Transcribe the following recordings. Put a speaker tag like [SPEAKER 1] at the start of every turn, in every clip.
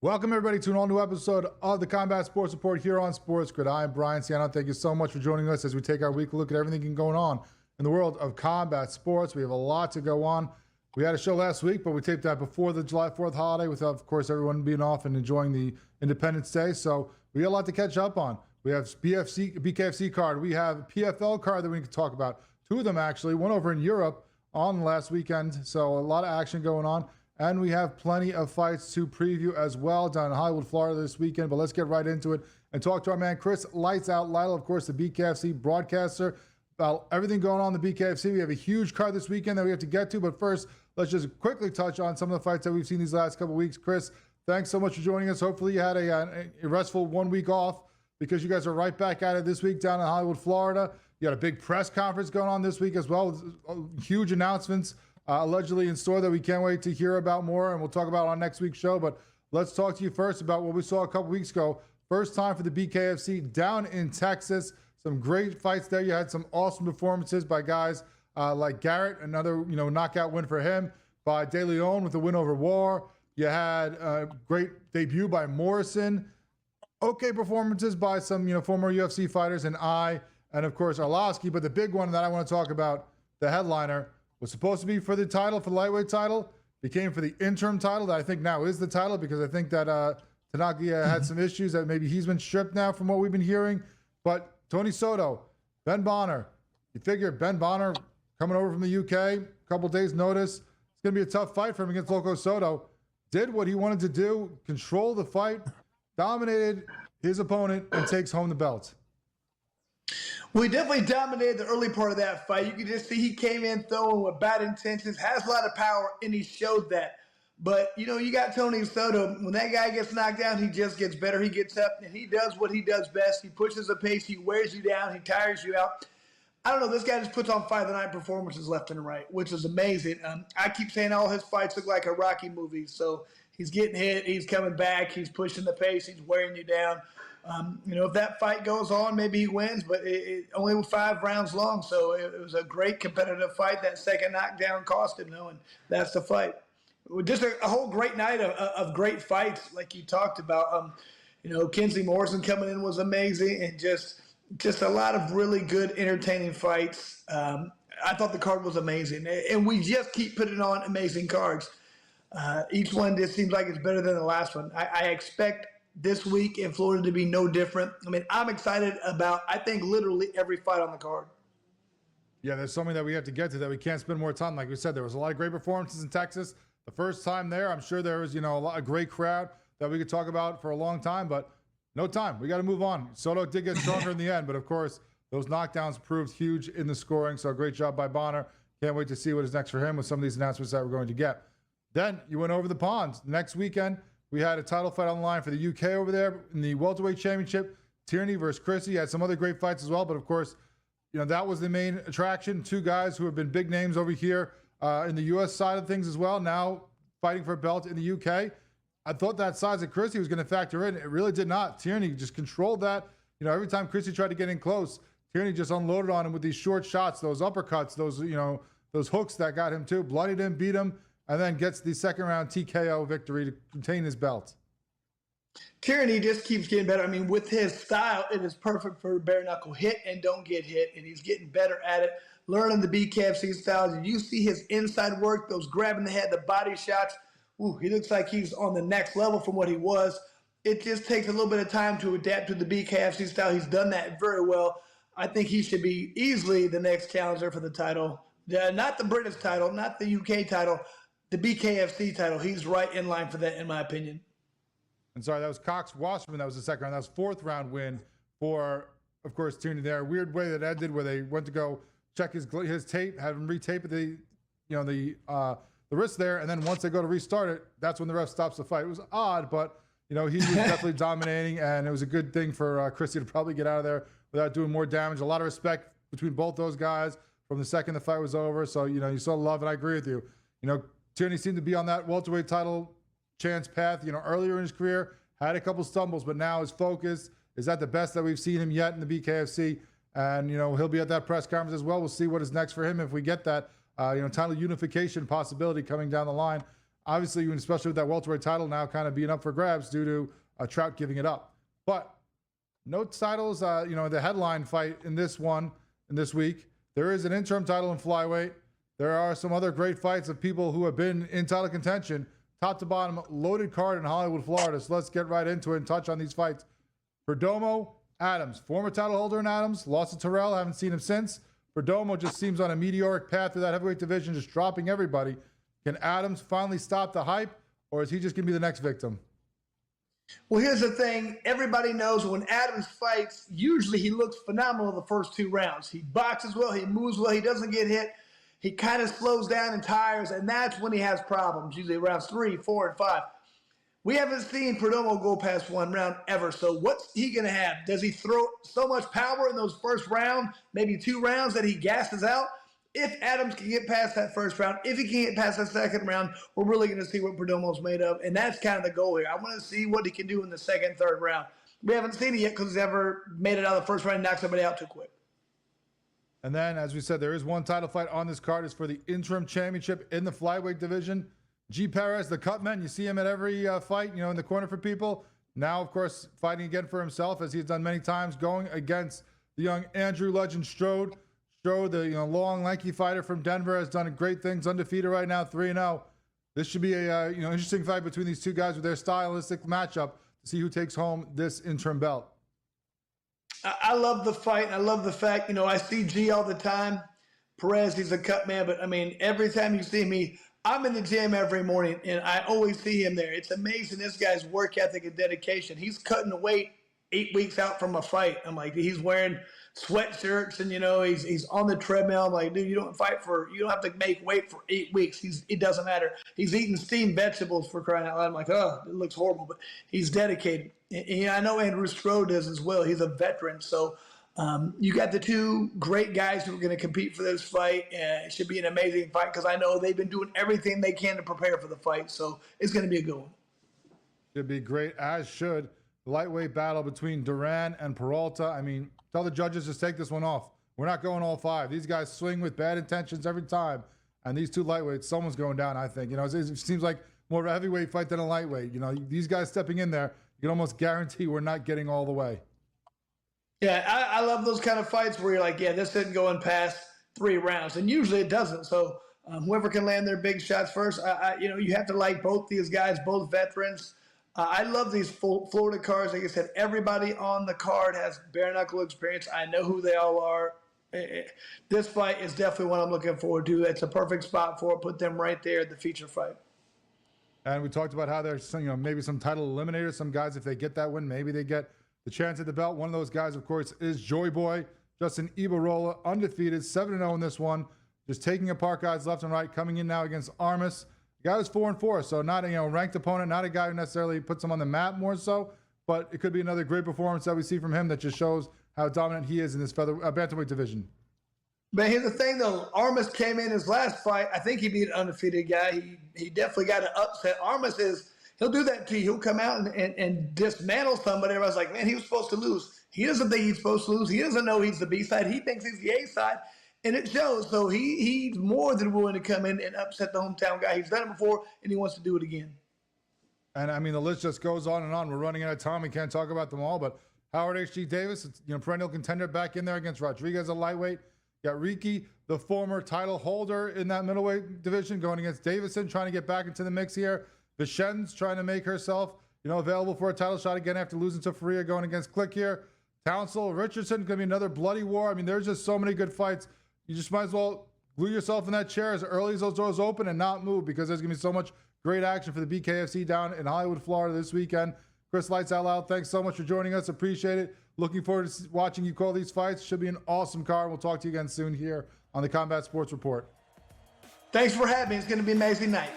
[SPEAKER 1] Welcome, everybody, to an all-new episode of the Combat Sports Report here on SportsGrid. I am Brian Ciano. Thank you so much for joining us as we take our weekly look at everything going on in the world of combat sports. We have a lot to go on. We had a show last week, but we taped that before the July 4th holiday with, of course, everyone being off and enjoying the Independence Day. So we got a lot to catch up on. We have BKFC card. We have PFL card that we can talk about. Two of them, actually. One over in Europe on last weekend. So a lot of action going on. And we have plenty of fights to preview as well down in Hollywood, Florida this weekend. But let's get right into it and talk to our man, Chris Lights Out Lytle, of course, the BKFC broadcaster, about everything going on in the BKFC. We have a huge card this weekend that we have to get to. But first, let's just quickly touch on some of the fights that we've seen these last couple of weeks. Chris, thanks so much for joining us. Hopefully you had a restful 1 week off because you guys are right back at it this week down in Hollywood, Florida. You got a big press conference going on this week as well with huge announcements allegedly in store that we can't wait to hear about more, and we'll talk about on next week's show. But let's talk to you first about what we saw a couple weeks ago. First time for the BKFC down in Texas. Some great fights there. You had some awesome performances by guys like Garrett, another knockout win for him, by De Leon with a win over War. You had a great debut by Morrison. Okay performances by some former UFC fighters and of course Arlovsky. But the big one that I want to talk about, the headliner, was supposed to be for the title, for the lightweight title, became for the interim title that I think now is the title, because I think that Tanaka had some issues that maybe he's been stripped now from what we've been hearing. But Tony Soto, Ben Bonner, you figure Ben Bonner coming over from the UK, a couple days notice, it's going to be a tough fight for him against Loco Soto. Did what he wanted to do, control the fight, dominated his opponent, and takes home the belt.
[SPEAKER 2] Well, he definitely dominated the early part of that fight. You could just see he came in throwing with bad intentions, has a lot of power, and he showed that. But, you got Tony Soto. When that guy gets knocked down, he just gets better. He gets up, and he does what he does best. He pushes the pace. He wears you down. He tires you out. I don't know. This guy just puts on fight of the night performances left and right, which is amazing. I keep saying all his fights look like a Rocky movie. So he's getting hit. He's coming back. He's pushing the pace. He's wearing you down. If that fight goes on, maybe he wins, but it only was 5 rounds long, so it was a great competitive fight. That second knockdown cost him, and that's the fight. Just a whole great night of great fights, like you talked about. Kenzie Morrison coming in was amazing, and just a lot of really good, entertaining fights. I thought the card was amazing, and we just keep putting on amazing cards. Each one just seems like it's better than the last one. I expect this week in Florida to be no different. I mean, I'm excited about, I think, literally every fight on the card.
[SPEAKER 1] Yeah, there's something that we have to get to that we can't spend more time. Like we said, there was a lot of great performances in Texas. The first time there, I'm sure there was, a great crowd that we could talk about for a long time, but no time. We got to move on. Soto did get stronger in the end, but of course, those knockdowns proved huge in the scoring. So great job by Bonner. Can't wait to see what is next for him with some of these announcements that we're going to get. Then you went over the pond. Next weekend, we had a title fight on the line for the UK over there in the welterweight championship. Tierney versus Chrissy. Had some other great fights as well, but of course, that was the main attraction. Two guys who have been big names over here in the U.S. side of things as well, now fighting for a belt in the UK. I thought that size of Chrissy was going to factor in. It really did not. Tierney just controlled that. Every time Chrissy tried to get in close, Tierney just unloaded on him with these short shots, those uppercuts, those hooks that got him too, bloodied him, beat him, and then gets the second round TKO victory to contain his belt.
[SPEAKER 2] Tierney just keeps getting better. I mean, with his style, it is perfect for bare knuckle. Hit and don't get hit, and he's getting better at it, learning the BKFC style. Did you see his inside work, those grabbing the head, the body shots? Ooh, he looks like he's on the next level from what he was. It just takes a little bit of time to adapt to the BKFC style. He's done that very well. I think he should be easily the next challenger for the title. Not the British title, not the UK title, the BKFC title. He's right in line for that, in my opinion.
[SPEAKER 1] And sorry, that was Cox Wasserman. That was the second round. That was 4th round win for, of course, Tierney there. Weird way that ended, where they went to go check his tape, have him retape the wrist there, and then once they go to restart it, that's when the ref stops the fight. It was odd, but he was definitely dominating, and it was a good thing for Chrissy to probably get out of there without doing more damage. A lot of respect between both those guys from the second the fight was over. So you saw love, and I agree with you. Tierney seemed to be on that welterweight title chance path, earlier in his career, had a couple stumbles, but now his focus is at the best that we've seen him yet in the BKFC. And, he'll be at that press conference as well. We'll see what is next for him if we get that, title unification possibility coming down the line. Obviously, especially with that welterweight title now kind of being up for grabs due to Trout giving it up. But no titles, the headline fight in this week. There is an interim title in flyweight. There are some other great fights of people who have been in title contention, top to bottom, loaded card in Hollywood, Florida. So let's get right into it and touch on these fights. Perdomo, Adams, former title holder in Adams, lost to Terrell, haven't seen him since. Perdomo just seems on a meteoric path through that heavyweight division, just dropping everybody. Can Adams finally stop the hype, or is he just going to be the next victim?
[SPEAKER 2] Well, here's the thing. Everybody knows when Adams fights, usually he looks phenomenal the first 2 rounds. He boxes well, he moves well, he doesn't get hit. He kind of slows down and tires, and that's when he has problems, usually rounds 3, 4, and 5. We haven't seen Perdomo go past 1 round ever, so what's he going to have? Does he throw so much power in those first round, maybe 2 rounds, that he gasses out? If Adams can get past that first round, if he can get past that second round, we're really going to see what Perdomo's made of, and that's kind of the goal here. I want to see what he can do in the second, third round. We haven't seen it yet because he's ever made it out of the first round and knocked somebody out too quick.
[SPEAKER 1] And then, as we said, there is one title fight on this card. It's for the interim championship in the flyweight division. G. Perez, the cutman, you see him at every fight, in the corner for people. Now, of course, fighting again for himself, as he's done many times, going against the young Andrew Legend Strode. Strode, the long, lanky fighter from Denver, has done great things, undefeated right now, 3-0. This should be a interesting fight between these two guys with their stylistic matchup to see who takes home this interim belt.
[SPEAKER 2] I love the fight. I love the fact, I see G all the time. Perez, he's a cut man, but every time you see me, I'm in the gym every morning, and I always see him there. It's amazing, this guy's work ethic and dedication. He's cutting the weight 8 weeks out from a fight. I'm like, he's wearing sweatshirts, and he's on the treadmill. I'm like, dude, you don't have to make weight for 8 weeks. It doesn't matter. He's eating steamed vegetables, for crying out loud. I'm like, oh, it looks horrible, but he's dedicated. And I know Andrew Strode does as well. He's a veteran, so you got the 2 great guys who are going to compete for this fight. It should be an amazing fight because I know they've been doing everything they can to prepare for the fight. So it's going to be a good one.
[SPEAKER 1] Should be great, as should the lightweight battle between Duran and Peralta. Tell the judges to take this one off. We're not going all 5. These guys swing with bad intentions every time. And these 2 lightweights, someone's going down, I think. It seems like more of a heavyweight fight than a lightweight. These guys stepping in there, you can almost guarantee we're not getting all the way. Yeah,
[SPEAKER 2] I love those kind of fights where you're like, yeah, this isn't going past 3 rounds. And usually it doesn't. So whoever can land their big shots first, you have to like both these guys, both veterans. I love these Florida cards. Like I said, everybody on the card has bare knuckle experience. I know who they all are. This fight is definitely one I'm looking forward to. It's a perfect spot for it. Put them right there at the feature fight.
[SPEAKER 1] And we talked about how there's maybe some title eliminators. Some guys, if they get that win, maybe they get the chance at the belt. One of those guys, of course, is Joy Boy, Justin Ibarola, undefeated, 7-0 in this one. Just taking apart guys left and right, coming in now against Armas. The guy was 4-4, so not a ranked opponent, not a guy who necessarily puts him on the map more so, but it could be another great performance that we see from him that just shows how dominant he is in this bantamweight division.
[SPEAKER 2] But here's the thing, though. Armas came in his last fight. I think he beat an undefeated guy. He definitely got an upset. Armas he'll do that to you. He'll come out and dismantle somebody. Everybody's like, man, he was supposed to lose. He doesn't think he's supposed to lose. He doesn't know he's the B side. He thinks he's the A side, and it shows. So he's more than willing to come in and upset the hometown guy. He's done it before, and he wants to do it again.
[SPEAKER 1] And the list just goes on and on. We're running out of time. We can't talk about them all, but Howard H.G. Davis, perennial contender, back in there against Rodriguez, a lightweight. Got Riki, the former title holder in that middleweight division, going against Davison, trying to get back into the mix here. Vichen's trying to make herself, available for a title shot again after losing to Faria, going against Click here. Townsville, Richardson, going to be another bloody war. There's just so many good fights. You just might as well glue yourself in that chair as early as those doors open and not move, because there's going to be so much great action for the BKFC down in Hollywood, Florida this weekend. Chris Lights Out Loud, thanks so much for joining us. Appreciate it. Looking forward to watching you call these fights. Should be an awesome card. We'll talk to you again soon here on the Combat Sports Report.
[SPEAKER 2] Thanks for having me. It's going to be an amazing night.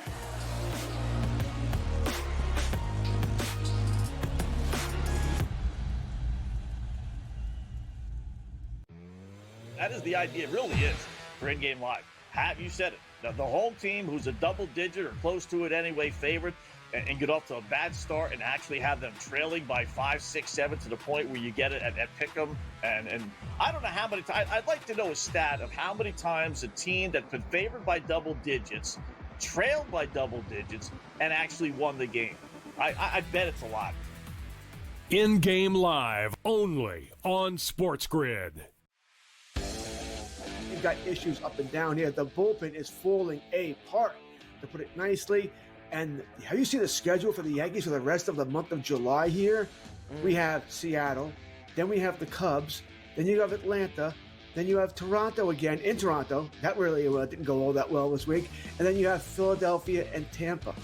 [SPEAKER 3] That is the idea. It really is for in-game live. Have you said it? The home team, who's a double-digit or close to it anyway, favorite, and get off to a bad start and actually have them trailing by 5, 6, 7 to the point where you get it at pick'em. And I don't know how many times. I'd like to know a stat of how many times a team that's been favored by double digits trailed by double digits, and actually won the game. I bet it's a lot.
[SPEAKER 4] In-game live only on SportsGrid.
[SPEAKER 5] You've got issues up and down here. The bullpen is falling apart, to put it nicely. And have you seen the schedule for the Yankees for the rest of the month of July here? We have Seattle, then we have the Cubs, then you have Atlanta, then you have Toronto again in Toronto. That really didn't go all that well this week. And then you have Philadelphia and Tampa.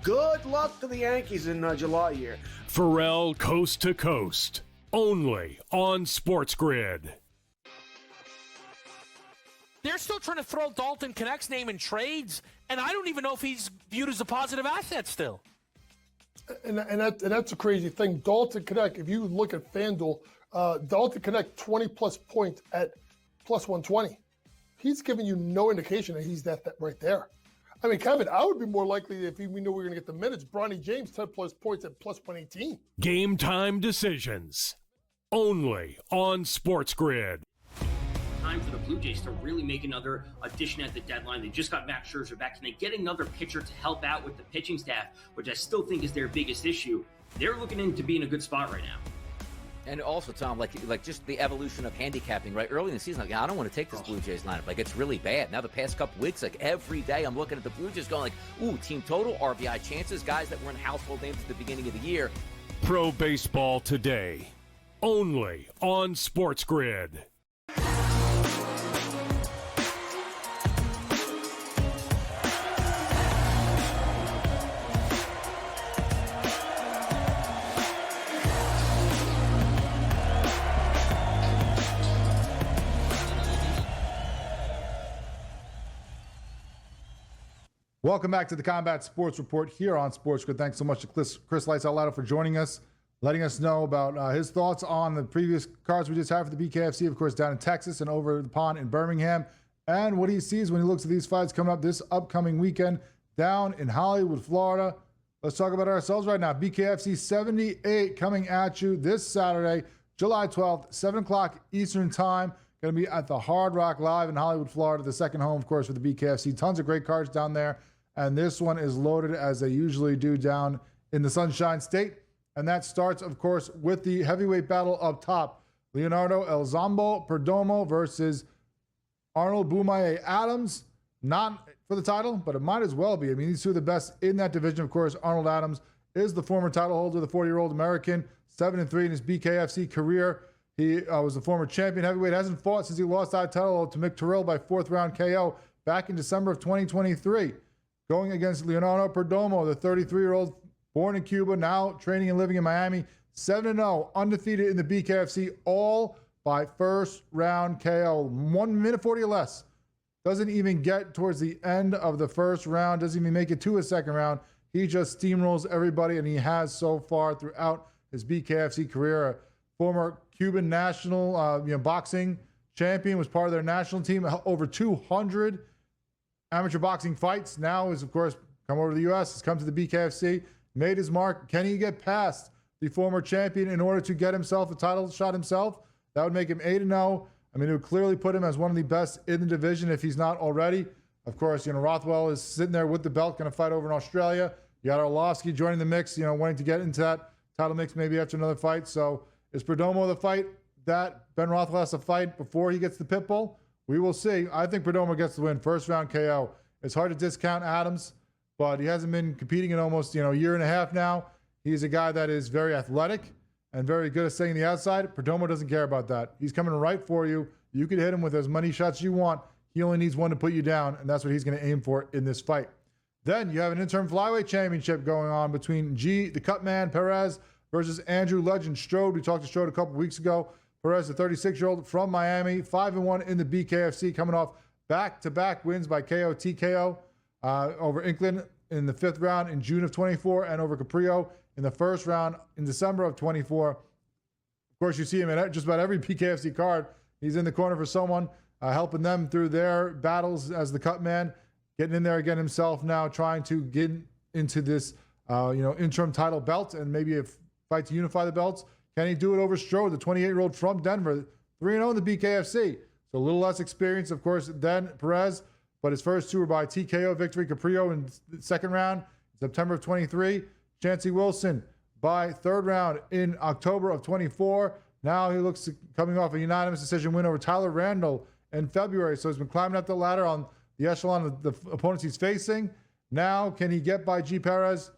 [SPEAKER 5] Good luck to the Yankees in July here.
[SPEAKER 4] Pharrell Coast to Coast, only on SportsGrid.
[SPEAKER 6] They're still trying to throw Dalton Knecht's name in trades, and I don't even know if he's viewed as a positive asset still.
[SPEAKER 7] And that's a crazy thing. Dalton Knecht, if you look at FanDuel, Dalton Knecht 20-plus points at plus 120. He's giving you no indication that he's that right there. I mean, Kevin, I would be more likely if we knew we were going to get the minutes. Bronny James, 10-plus points at plus 118.
[SPEAKER 4] Game time decisions, only on SportsGrid.
[SPEAKER 8] Time for the Blue Jays to really make another addition at the deadline. They just got Max Scherzer back. Can they get another pitcher to help out with the pitching staff, which I still think is their biggest issue? They're looking to be in a good spot right now.
[SPEAKER 9] And also, Tom, like just the evolution of handicapping, right? Early in the season, like, I don't want to take this Blue Jays lineup. Like, it's really bad. Now, the past couple weeks, like, every day I'm looking at the Blue Jays going like, ooh, team total, RBI chances, guys that weren't household names at the beginning of the year.
[SPEAKER 4] Pro Baseball Today, only on SportsGrid.
[SPEAKER 1] Welcome back to the Combat Sports Report here on SportsGrid. Thanks so much to Chris Lytle for joining us, letting us know about his thoughts on the previous cards we just had for the BKFC, of course, down in Texas and over the pond in Birmingham, and what he sees when he looks at these fights coming up this upcoming weekend down in Hollywood, Florida. Let's talk about ourselves right now. BKFC 78 coming at you this Saturday, July 12th, 7 o'clock Eastern Time. Going to be at the Hard Rock Live in Hollywood, Florida, the second home, of course, for the BKFC. Tons of great cards down there. And this one is loaded as they usually do down in the Sunshine State. And that starts, of course, with the heavyweight battle up top. Leonardo El Zombo Perdomo versus Arnold Bumaye Adams. Not for the title, but it might as well be. I mean, these two are the best in that division. Of course, Arnold Adams is the former title holder, the 40-year-old American, 7-3 in his BKFC career. He was the former champion heavyweight. Hasn't fought since he lost that title to Mick Terrell by 4th-round KO back in December of 2023. Going against Leonardo Perdomo, the 33-year-old, born in Cuba, now training and living in Miami, 7-0, undefeated in the BKFC, all by first-round KO. 1 minute 40 or less. Doesn't even get towards the end of the first round, doesn't even make it to a second round. He just steamrolls everybody, and he has so far throughout his BKFC career. A former Cuban national boxing champion, was part of their national team, over 200 amateur boxing fights. Now is, of course, come over to the U.S., has come to the BKFC, made his mark. Can he get past the former champion in order to get himself a title shot himself? That would make him 8-0. I mean, it would clearly put him as one of the best in the division if he's not already. Of course, Rothwell is sitting there with the belt, going to fight over in Australia. You got Arlovsky joining the mix, wanting to get into that title mix maybe after another fight. So is Perdomo the fight that Ben Rothwell has to fight before he gets the pit bull? We will see. I think Perdomo gets the win. First round KO. It's hard to discount Adams, but he hasn't been competing in almost a year and a half now. He's a guy that is very athletic and very good at staying the outside. Perdomo doesn't care about that. He's coming right for you. You can hit him with as many shots as you want. He only needs one to put you down, and that's what he's going to aim for in this fight. Then you have an interim flyweight championship going on between the Cutman Perez versus Andrew Legend Strode. We talked to Strode a couple weeks ago. Perez, the 36-year-old from Miami, 5-1 in the BKFC, coming off back-to-back wins by KO TKO over Inkland in the 5th round in June of 24 and over Caprio in the 1st round in December of 24. Of course, you see him at just about every BKFC card. He's in the corner for someone, helping them through their battles as the cut man, getting in there again himself now, trying to get into this interim title belt and maybe a fight to unify the belts. Can he do it over Strode, the 28-year-old from Denver, 3-0 in the BKFC? So a little less experience, of course, than Perez, but his first two were by TKO victory. Caprio in the second round, September of 23. Chancey Wilson by third round in October of 24. Now he looks coming off a unanimous decision win over Tyler Randall in February. So he's been climbing up the ladder on the echelon of the opponents he's facing. Now, can he get by G. Perez?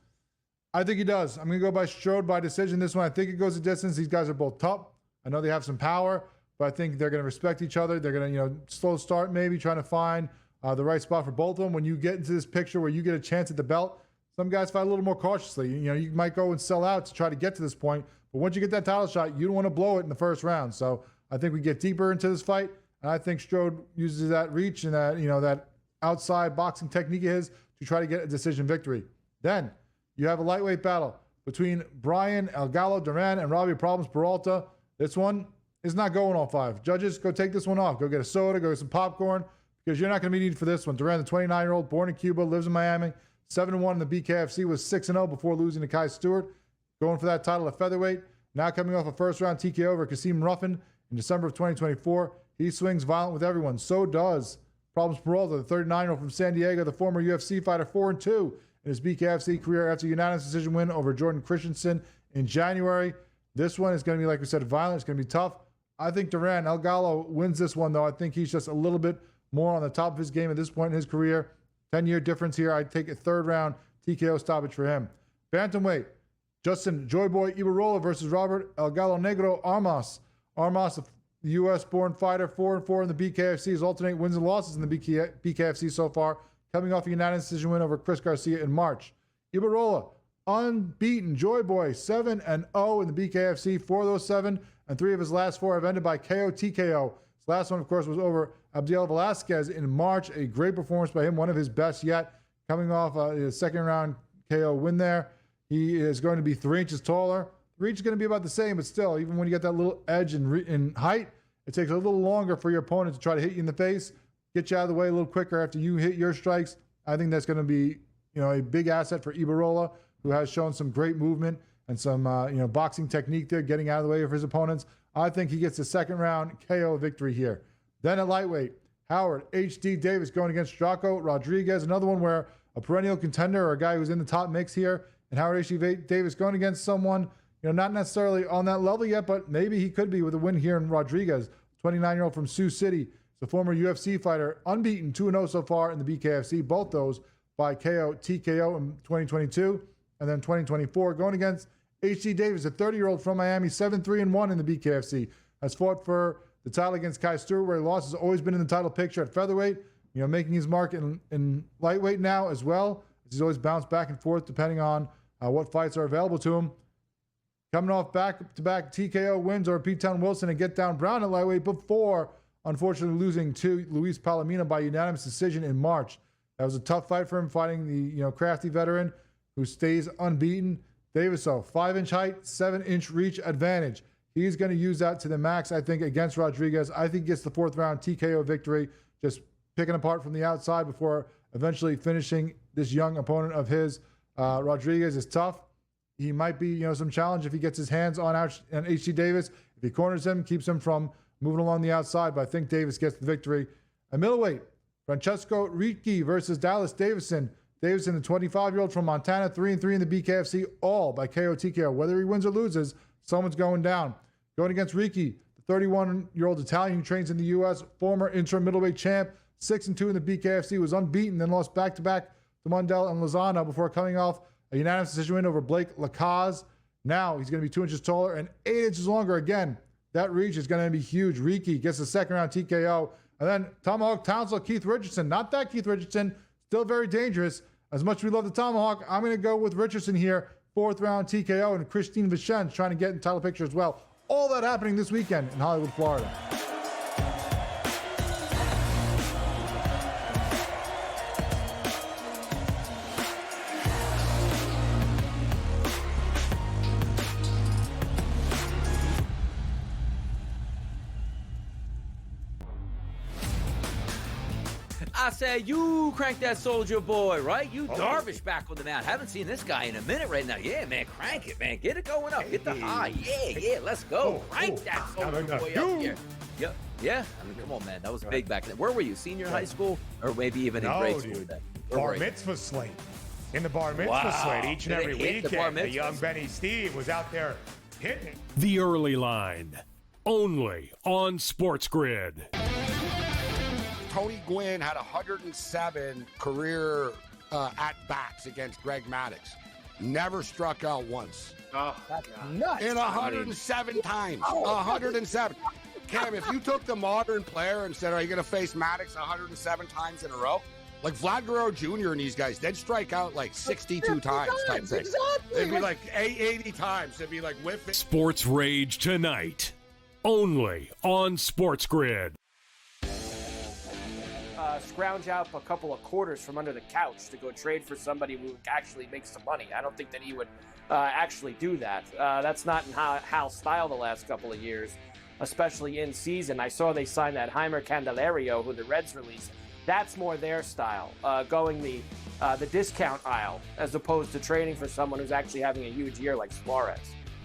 [SPEAKER 1] I think he does. I'm going to go by Strode by decision. This one, I think it goes a distance. These guys are both tough. I know they have some power, but I think they're going to respect each other. They're going to, slow start maybe, trying to find the right spot for both of them. When you get into this picture where you get a chance at the belt, some guys fight a little more cautiously. You might go and sell out to try to get to this point, but once you get that title shot, you don't want to blow it in the first round. So I think we get deeper into this fight, and I think Strode uses that reach and that, that outside boxing technique of his to try to get a decision victory. Then you have a lightweight battle between Brian El Gallo Duran and Robbie Problems Peralta. This one is not going all 5. Judges, go take this one off. Go get a soda, go get some popcorn, because you're not going to be needed for this one. Duran, the 29-year-old, born in Cuba, lives in Miami, 7-1 in the BKFC, was 6-0 before losing to Kai Stewart, going for that title at featherweight. Now coming off a first-round TKO over Kasim Ruffin in December of 2024. He swings violent with everyone. So does Problems Peralta, the 39-year-old from San Diego, the former UFC fighter, 4-2 in his BKFC career after a unanimous decision win over Jordan Christensen in January. This one is going to be, like we said, violent. It's going to be tough. I think Duran, El Gallo, wins this one, though. I think he's just a little bit more on the top of his game at this point in his career. 10-year difference here. I'd take a third-round TKO stoppage for him. Bantamweight, Justin Joyboy Ibarola versus Robert El Gallo Negro Armas. Armas, the U.S.-born fighter, 4-4 in the BKFC. His alternate wins and losses in the BKFC so far, coming off a unanimous decision win over Chris Garcia in March. Ibarola, unbeaten. Joyboy, 7-0 in the BKFC. 4 of those 7 and 3 of his last 4 have ended by KO TKO. His last one, of course, was over Abdiel Velasquez in March. A great performance by him, one of his best yet, coming off a second-round KO win there. He is going to be 3 inches taller. The reach is going to be about the same, but still, even when you get that little edge in height, it takes a little longer for your opponent to try to hit you in the face, get you out of the way a little quicker after you hit your strikes. I think that's going to be, a big asset for Ibarola, who has shown some great movement and some, boxing technique there, getting out of the way of his opponents. I think he gets a second-round KO victory here. Then at lightweight, Howard H.D. Davis going against Jaco Rodriguez, another one where a perennial contender or a guy who's in the top mix here, and Howard H.D. Davis going against someone, not necessarily on that level yet, but maybe he could be with a win here in Rodriguez, 29-year-old from Sioux City. He's a former UFC fighter, unbeaten, 2-0 so far in the BKFC, both those by KO TKO in 2022, and then 2024, going against H.D. Davis, a 30-year-old from Miami, 7-3-1 in the BKFC, has fought for the title against Kai Stewart, where he lost, has always been in the title picture at featherweight, making his mark in lightweight now as well. He's always bounced back and forth depending on what fights are available to him. Coming off back-to-back TKO wins over Pete Town Wilson and Get Down Brown at lightweight before, unfortunately, losing to Luis Palomino by unanimous decision in March. That was a tough fight for him, fighting the crafty veteran who stays unbeaten. Davis, 5-inch height, 7-inch reach advantage. He's going to use that to the max, I think, against Rodriguez. I think he gets the 4th-round TKO victory, just picking apart from the outside before eventually finishing this young opponent of his. Rodriguez is tough. He might be, some challenge if he gets his hands on H.D. Davis. If he corners him, keeps him from moving along the outside, but I think Davis gets the victory. At middleweight, Francesco Ricci versus Dallas Davison. Davison, the 25-year-old from Montana, 3-3 in the BKFC, all by KO TKO. Whether he wins or loses, someone's going down. Going against Ricci, the 31-year-old Italian who trains in the U.S., former interim middleweight champ, 6-2 in the BKFC, was unbeaten, then lost back-to-back to Mundell and Lozano before coming off a unanimous decision win over Blake Lacaze. Now he's going to be 2 inches taller and 8 inches longer. Again, that reach is going to be huge. Ricci gets the second-round TKO. And then Tomahawk Townsville, Keith Richardson. Not that Keith Richardson, still very dangerous. As much as we love the Tomahawk, I'm going to go with Richardson here. 4th-round TKO, and Christine Vicente trying to get in the title picture as well. All that happening this weekend in Hollywood, Florida.
[SPEAKER 9] I say, you crank that Soldier Boy, right? You Darvish back on the mound. Haven't seen this guy in a minute right now. Yeah, man, crank it, man. Get it going up. Get the high. Yeah, let's go. Crank that Soldier Boy up here. Yeah, I mean, come on, man. That was big back then. Where were you? Senior high school? Or maybe even in grade school?
[SPEAKER 10] Dude.
[SPEAKER 9] Then?
[SPEAKER 10] Bar mitzvah slate. In the bar mitzvah slate, each and
[SPEAKER 9] Did
[SPEAKER 10] every
[SPEAKER 9] it hit the bar
[SPEAKER 10] weekend, the young
[SPEAKER 9] mitzvahs?
[SPEAKER 10] Benny Steve was out there hitting it.
[SPEAKER 4] The Early Line, only on SportsGrid.
[SPEAKER 11] Tony Gwynn had 107 career at-bats against Greg Maddux. Never struck out once.
[SPEAKER 5] Oh, that's nuts.
[SPEAKER 11] In 107 times. 107. Cam, if you took the modern player and said, are you going to face Maddux 107 times in a row? Like Vlad Guerrero Jr. and these guys, they'd strike out like 62 times type thing.
[SPEAKER 5] Exactly.
[SPEAKER 11] It'd be like 80 times. It'd be like whiffing.
[SPEAKER 4] Sports Rage tonight, only on SportsGrid.
[SPEAKER 12] Scrounge out a couple of quarters from under the couch to go trade for somebody who actually makes some money. I don't think that he would actually do that. That's not in Hal's style the last couple of years, especially in season. I saw they signed that Heimer Candelario, who the Reds released. That's more their style, going the discount aisle as opposed to trading for someone who's actually having a huge year like Suarez.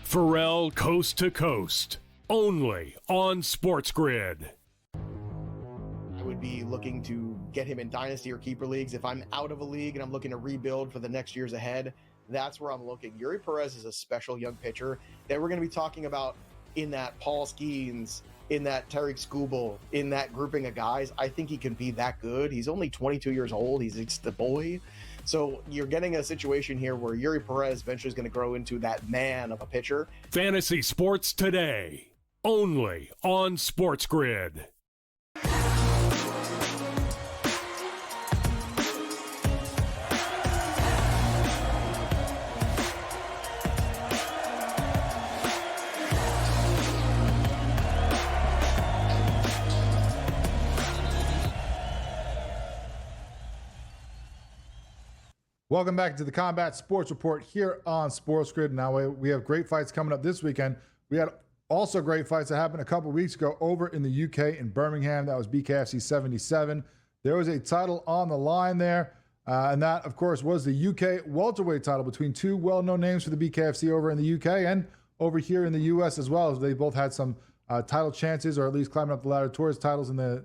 [SPEAKER 4] Pharrell Coast to Coast, only on SportsGrid.
[SPEAKER 13] I would be looking to get him in dynasty or keeper leagues. If I'm out of a league and I'm looking to rebuild for the next years ahead, that's where I'm looking. Yuri Perez is a special young pitcher that we're going to be talking about in that Paul Skeens, in that Tariq Skubal, in that grouping of guys. I think he can be that good. He's only 22 years old. He's just a boy. So you're getting a situation here where Yuri Perez eventually is going to grow into that man of a pitcher.
[SPEAKER 4] Fantasy Sports Today, only on SportsGrid.
[SPEAKER 1] Welcome back to the Combat Sports Report here on SportsGrid. Now we have great fights coming up this weekend. We had also great fights that happened a couple weeks ago over in the UK in Birmingham. That was BKFC 77. There was a title on the line there, and that, of course, was the UK welterweight title between two well-known names for the BKFC over in the UK and over here in the US as well, as they both had some title chances, or at least climbing up the ladder towards titles in the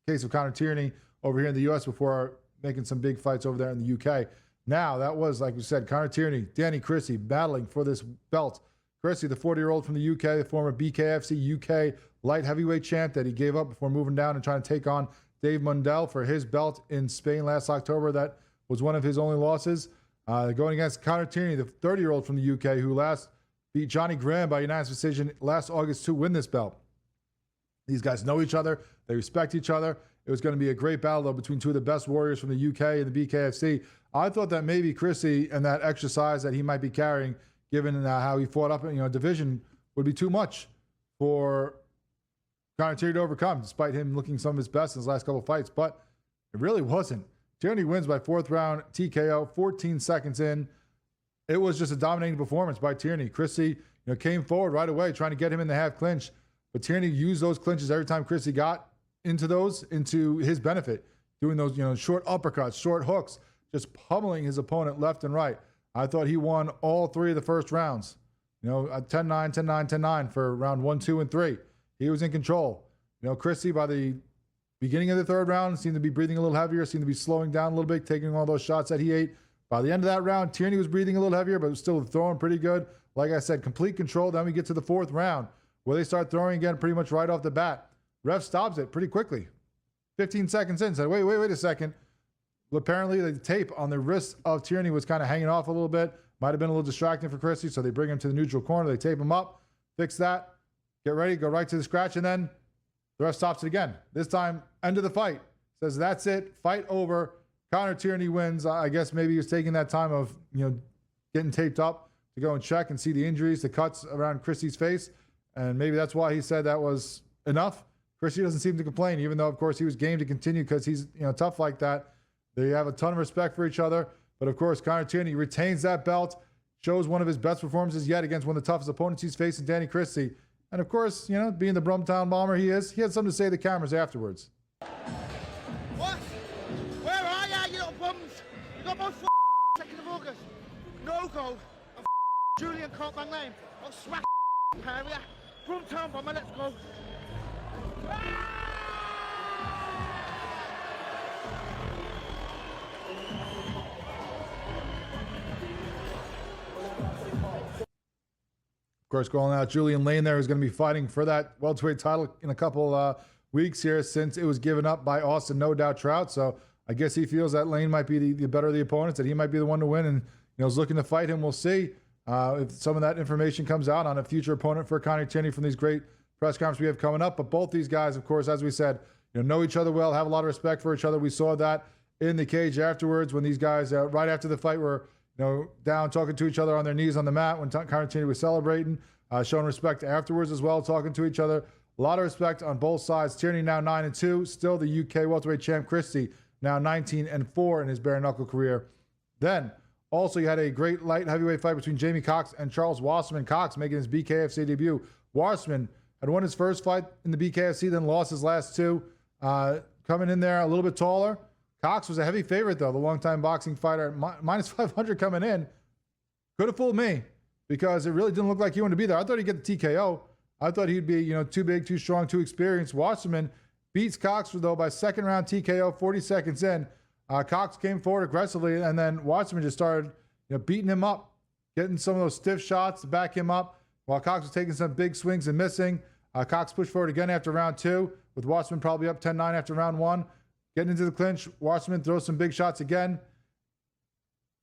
[SPEAKER 1] case of Connor Tierney over here in the US before making some big fights over there in the UK. Now, that was, like we said, Connor Tierney, Danny Christie battling for this belt. Christie, the 40-year-old from the UK, the former BKFC UK light heavyweight champ that he gave up before moving down and trying to take on Dave Mundell for his belt in Spain last October. That was one of his only losses. Going against Connor Tierney, the 30-year-old from the UK, who last beat Johnny Graham by unanimous decision last August to win this belt. These guys know each other. They respect each other. It was going to be a great battle, though, between two of the best warriors from the UK and the BKFC. I thought that maybe Christie and that exercise that he might be carrying, given how he fought up in division, would be too much for Connor Tierney to overcome, despite him looking some of his best in his last couple of fights. But it really wasn't. Tierney wins by fourth round TKO, 14 seconds in. It was just a dominating performance by Tierney. Christie came forward right away, trying to get him in the half clinch. But Tierney used those clinches every time Christie got into his benefit, doing those short uppercuts, short hooks, just pummeling his opponent left and right. I thought he won all three of the first rounds. 10-9, 10-9, 10-9 for round 1, 2, and 3. He was in control. Christie, by the beginning of the third round, seemed to be breathing a little heavier, seemed to be slowing down a little bit, taking all those shots that he ate. By the end of that round, Tierney was breathing a little heavier, but was still throwing pretty good. Like I said, complete control. Then we get to the fourth round, where they start throwing again pretty much right off the bat. Ref stops it pretty quickly. 15 seconds in, said, wait a second. Well, apparently the tape on the wrist of Tierney was kind of hanging off a little bit. Might have been a little distracting for Christie, so they bring him to the neutral corner. They tape him up, fix that, get ready, go right to the scratch, and then the ref stops it again. This time, end of the fight. Says, that's it, fight over. Connor Tierney wins. I guess maybe he was taking that time of, getting taped up to go and check and see the injuries, the cuts around Christie's face. And maybe that's why he said that was enough. Christie doesn't seem to complain, even though, of course, he was game to continue because he's tough like that. They have a ton of respect for each other. But, of course, Connor Tierney retains that belt, shows one of his best performances yet against one of the toughest opponents he's faced in Danny Christie. And, of course, being the Brumtown Bomber he is, he had something to say to the cameras afterwards.
[SPEAKER 14] What? Where are you little bums? You got about 2nd of August. No go. Julian can't bang name. I'll smack pair of you. Brumtown Bomber, let's go.
[SPEAKER 1] Of course, calling out Julian Lane there, who's going to be fighting for that welterweight title in a couple weeks here, since it was given up by Austin No Doubt Trout. So I guess he feels that Lane might be the better of the opponents, that he might be the one to win, and is looking to fight him. We'll see if some of that information comes out on a future opponent for Conor Tierney from these great press conferences we have coming up. But both these guys, of course, as we said, know each other well, have a lot of respect for each other. We saw that in the cage afterwards when these guys, right after the fight, were down talking to each other on their knees on the mat when Conor Tierney was celebrating, showing respect afterwards as well, talking to each other. A lot of respect on both sides. Tierney now 9-2, still the UK welterweight champ. Christie now 19-4 in his bare knuckle career. Then also you had a great light heavyweight fight between Jamie Cox and Charles Wasserman. Cox making his BKFC debut. Wasserman had won his first fight in the BKFC, then lost his last two. Coming in there a little bit taller. Cox was a heavy favorite, though, the longtime boxing fighter. Minus 500 coming in. Could have fooled me because it really didn't look like he wanted to be there. I thought he'd get the TKO. I thought he'd be, too big, too strong, too experienced. Wasserman beats Cox, though, by second round TKO, 40 seconds in. Cox came forward aggressively, and then Wasserman just started, beating him up, getting some of those stiff shots to back him up, while Cox was taking some big swings and missing. Cox pushed forward again after round two, with Wasserman probably up 10-9 after round one. Getting into the clinch, Wasserman throws some big shots again.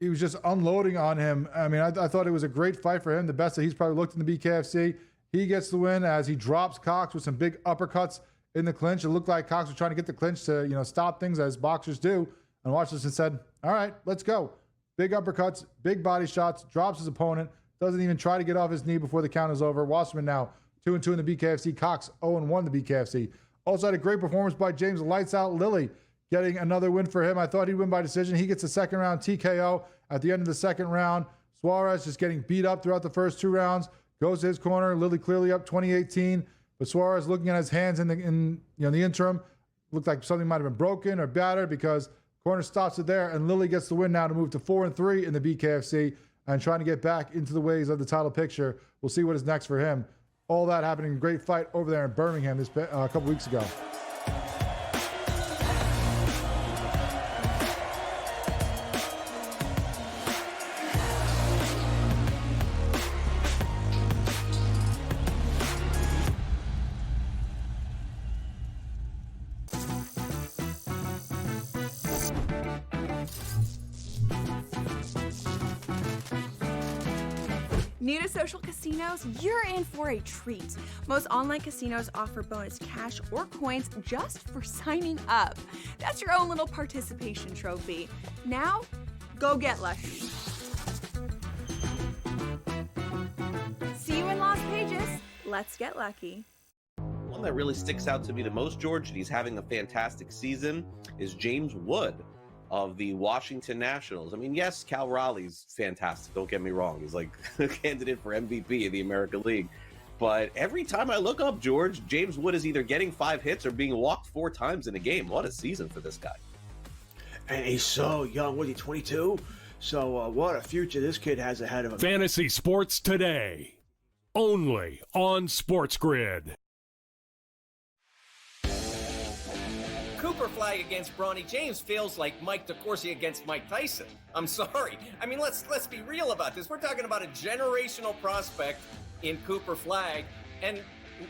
[SPEAKER 1] He was just unloading on him. I mean, I thought it was a great fight for him, the best that he's probably looked in the BKFC. He gets the win as he drops Cox with some big uppercuts in the clinch. It looked like Cox was trying to get the clinch to, stop things as boxers do. And Wasserman said, all right, let's go. Big uppercuts, big body shots, drops his opponent, doesn't even try to get off his knee before the count is over. Wasserman now 2-2 in the BKFC. Cox 0-1 in the BKFC. Also had a great performance by James Lights Out Lilly, getting another win for him. I thought he'd win by decision. He gets a second round TKO at the end of the second round. Suarez just getting beat up throughout the first two rounds. Goes to his corner. Lilly clearly up 20-18. But Suarez looking at his hands in the interim. Looked like something might have been broken or battered because corner stops it there. And Lilly gets the win now to move to 4-3 in the BKFC and trying to get back into the ways of the title picture. We'll see what is next for him. All that happening. Great fight over there in Birmingham a couple weeks ago.
[SPEAKER 15] New to social casinos? You're in for a treat. Most online casinos offer bonus cash or coins just for signing up. That's your own little participation trophy. Now, go get lucky. See you in Lost Pages. Let's get lucky.
[SPEAKER 16] One that really sticks out to me the most, George, and he's having a fantastic season, is James Wood of the Washington Nationals. I mean, yes, Cal Raleigh's fantastic. Don't get me wrong. He's like a candidate for MVP of the American League. But every time I look up, George, James Wood is either getting 5 hits or being walked 4 times in a game. What a season for this guy.
[SPEAKER 5] And he's so young. Was he 22? So what a future this kid has ahead of him.
[SPEAKER 4] Fantasy Sports Today. Only on SportsGrid.
[SPEAKER 17] Cooper flag against Bronny James feels like Mike DeCourcy against Mike Tyson. I'm sorry. I mean, let's be real about this. We're talking about a generational prospect in Cooper Flag and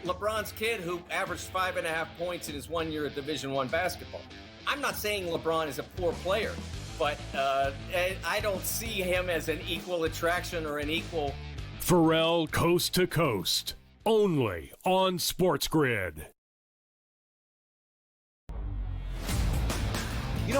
[SPEAKER 17] LeBron's kid who averaged 5.5 points in his 1 year of Division I basketball. I'm not saying LeBron is a poor player, but I don't see him as an equal attraction or an equal.
[SPEAKER 4] Pharrell Coast to Coast. Only on SportsGrid.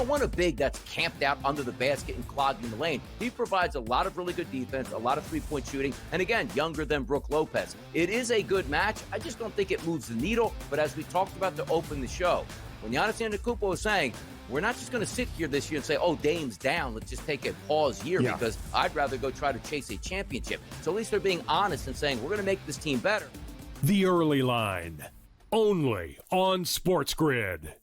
[SPEAKER 9] One of big that's camped out under the basket and clogging the lane. He provides a lot of really good defense, a lot of three-point shooting, and again, younger than Brook Lopez. It is a good match. I just don't think it moves the needle, but as we talked about to open the show, when Giannis Antetokounmpo was saying, we're not just going to sit here this year and say, oh, Dame's down, let's just take a pause year because I'd rather go try to chase a championship. So at least they're being honest and saying, we're going to make this team better.
[SPEAKER 4] The Early Line. Only on SportsGrid.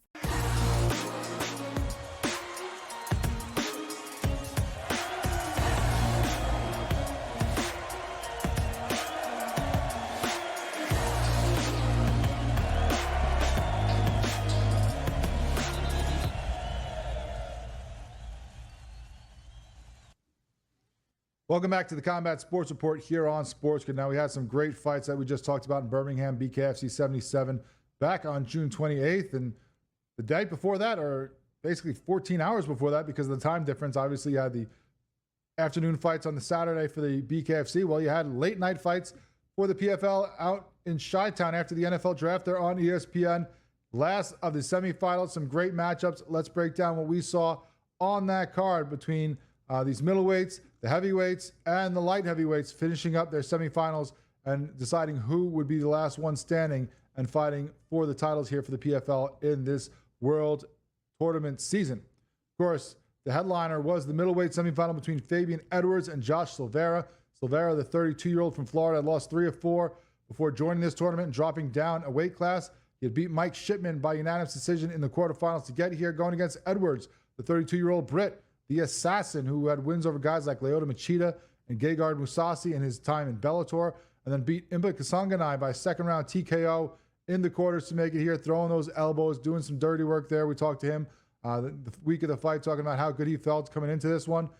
[SPEAKER 1] Welcome back to the Combat Sports Report here on SportsGrid. Now, we had some great fights that we just talked about in Birmingham, BKFC 77, back on June 28th. And the day before that, or basically 14 hours before that, because of the time difference, obviously you had the afternoon fights on the Saturday for the BKFC. Well, you had late night fights for the PFL out in Chi-Town after the NFL draft. They're on ESPN. Last of the semifinals, some great matchups. Let's break down what we saw on that card between these middleweights, the heavyweights, and the light heavyweights, finishing up their semifinals and deciding who would be the last one standing and fighting for the titles here for the PFL in this World Tournament season. Of course, the headliner was the middleweight semifinal between Fabian Edwards and Josh Silveira. Silveira, the 32-year-old from Florida, had lost 3 of 4 before joining this tournament and dropping down a weight class. He had beat Mike Shipman by unanimous decision in the quarterfinals to get here, going against Edwards, the 32-year-old Brit, the assassin, who had wins over guys like Lyoto Machida and Gegard Mousasi in his time in Bellator, and then beat Impa Kasanganay by second-round TKO in the quarters to make it here, throwing those elbows, doing some dirty work there. We talked to him the week of the fight, talking about how good he felt coming into this one.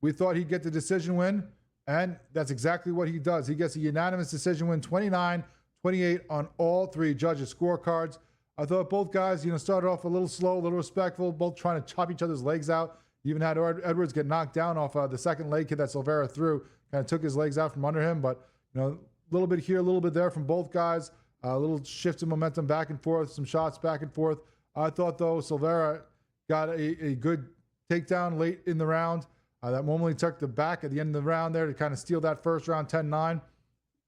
[SPEAKER 1] We thought he'd get the decision win, and that's exactly what he does. He gets a unanimous decision win, 29-28 on all 3 judges' scorecards. I thought both guys, started off a little slow, a little respectful, both trying to chop each other's legs out. You even had Edwards get knocked down off the second leg kick that Silveira threw, kind of took his legs out from under him. But, a little bit here, a little bit there from both guys, a little shift in momentum back and forth, some shots back and forth. I thought, though, Silveira got a good takedown late in the round. That normally took the back at the end of the round there to kind of steal that first round, 10-9.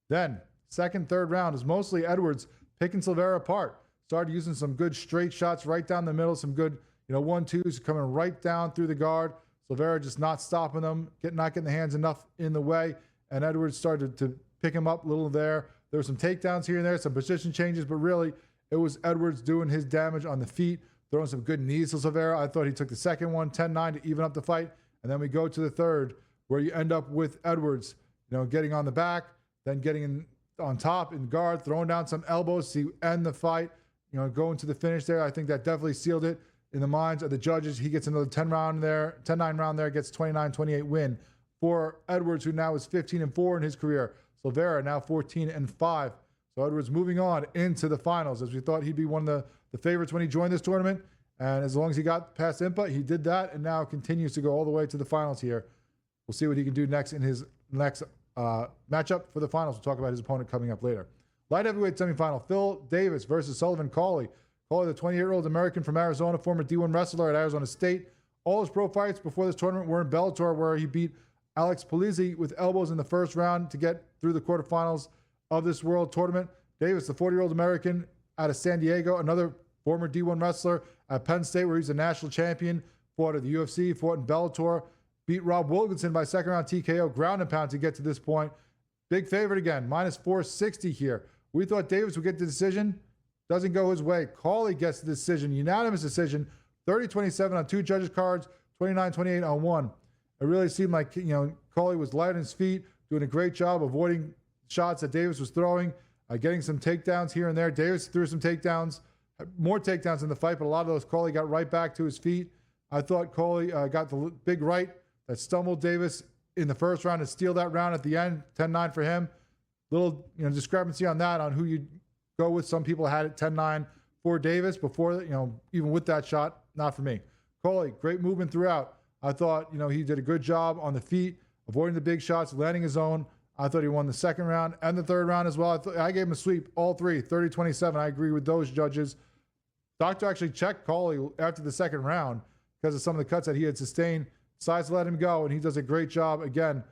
[SPEAKER 1] Then, second, third round is mostly Edwards picking Silveira apart. Started using some good straight shots right down the middle, some good 1-2s coming right down through the guard. Silveira just not stopping them, not getting the hands enough in the way. And Edwards started to pick him up a little there. There were some takedowns here and there, some position changes, but really it was Edwards doing his damage on the feet, throwing some good knees to Silveira. I thought he took the second one, 10-9, to even up the fight. And then we go to the third, where you end up with Edwards, getting on the back, then getting on top in guard, throwing down some elbows to end the fight, going to the finish there. I think that definitely sealed it in the minds of the judges. He gets another 10-9 round there, gets 29-28 win for Edwards, who now is 15-4 in his career. Silveira now 14-5. So Edwards moving on into the finals, as we thought he'd be one of the favorites when he joined this tournament. And as long as he got past Impa, he did that, and now continues to go all the way to the finals here. We'll see what he can do next in his next matchup for the finals. We'll talk about his opponent coming up later. Light heavyweight semifinal, Phil Davis versus Sullivan Cauley. Cauley, the 28-year-old American from Arizona, former D1 wrestler at Arizona State. All his pro fights before this tournament were in Bellator, where he beat Alex Polizzi with elbows in the first round to get through the quarterfinals of this world tournament. Davis, the 40-year-old American out of San Diego, another former D1 wrestler at Penn State, where he's a national champion, fought at the UFC, fought in Bellator, beat Rob Wilkinson by second round TKO, ground and pound to get to this point. Big favorite again, minus 460 here. We thought Davis would get the decision. Doesn't go his way. Cauley gets the decision, unanimous decision, 30-27 on 2 judges' cards, 29-28 on 1. It really seemed like, Cauley was light on his feet, doing a great job avoiding shots that Davis was throwing, getting some takedowns here and there. Davis threw some takedowns, more takedowns in the fight, but a lot of those Cauley got right back to his feet. I thought Cauley got the big right that stumbled Davis in the first round to steal that round at the end, 10-9 for him. Little discrepancy on that, on who you go with. Some people had it 10-9 for Davis before, even with that shot, not for me. Cauley, great movement throughout. I thought, he did a good job on the feet, avoiding the big shots, landing his own. I thought he won the second round and the third round as well. I gave him a sweep, all 3, 30-27. I agree with those judges. Doctor actually checked Cauley after the second round because of some of the cuts that he had sustained. Decides to let him go, and he does a great job again,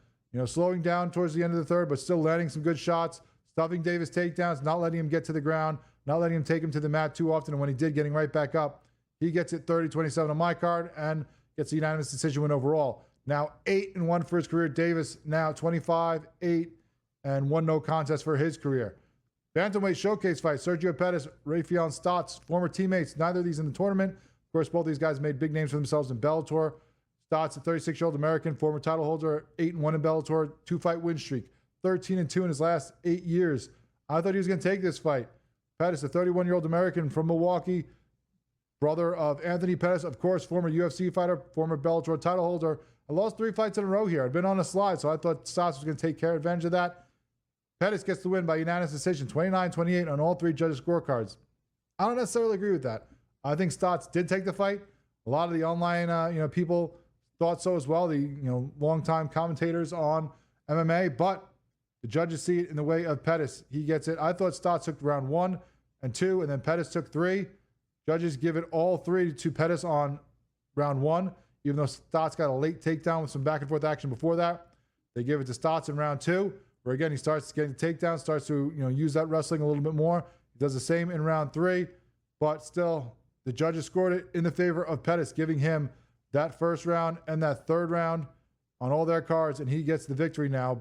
[SPEAKER 1] slowing down towards the end of the third, but still landing some good shots, stuffing Davis takedowns, not letting him get to the ground, not letting him take him to the mat too often. And when he did, getting right back up, he gets it 30-27 on my card and gets a unanimous decision win overall. Now 8-1 for his career. Davis now 25-8 and 1 no contest for his career. Bantamweight showcase fight, Sergio Pettis, Rafael Stotts, former teammates, neither of these in the tournament. Of course, both these guys made big names for themselves in Bellator. Stotts, a 36-year-old American, former title holder, 8-1 in Bellator, 2-fight win streak, 13-2 in his last 8 years. I thought he was going to take this fight. Pettis, a 31-year-old American from Milwaukee, brother of Anthony Pettis, of course, former UFC fighter, former Bellator title holder, I lost 3 fights in a row here. I'd been on a slide, so I thought Stotts was going to take advantage of that. Pettis gets the win by unanimous decision, 29-28 on all 3 judges' scorecards. I don't necessarily agree with that. I think Stotts did take the fight. A lot of the online, people thought so as well. The longtime commentators on MMA, but the judges see it in the way of Pettis. He gets it. I thought Stotts took round 1 and 2, and then Pettis took 3. Judges give it all 3 to Pettis on round 1, even though Stotts got a late takedown with some back and forth action before that. They give it to Stotts in round 2, where again he starts getting the takedown, starts to use that wrestling a little bit more. He does the same in round 3, but still the judges scored it in the favor of Pettis, giving him that first round and that third round on all their cards, and he gets the victory now.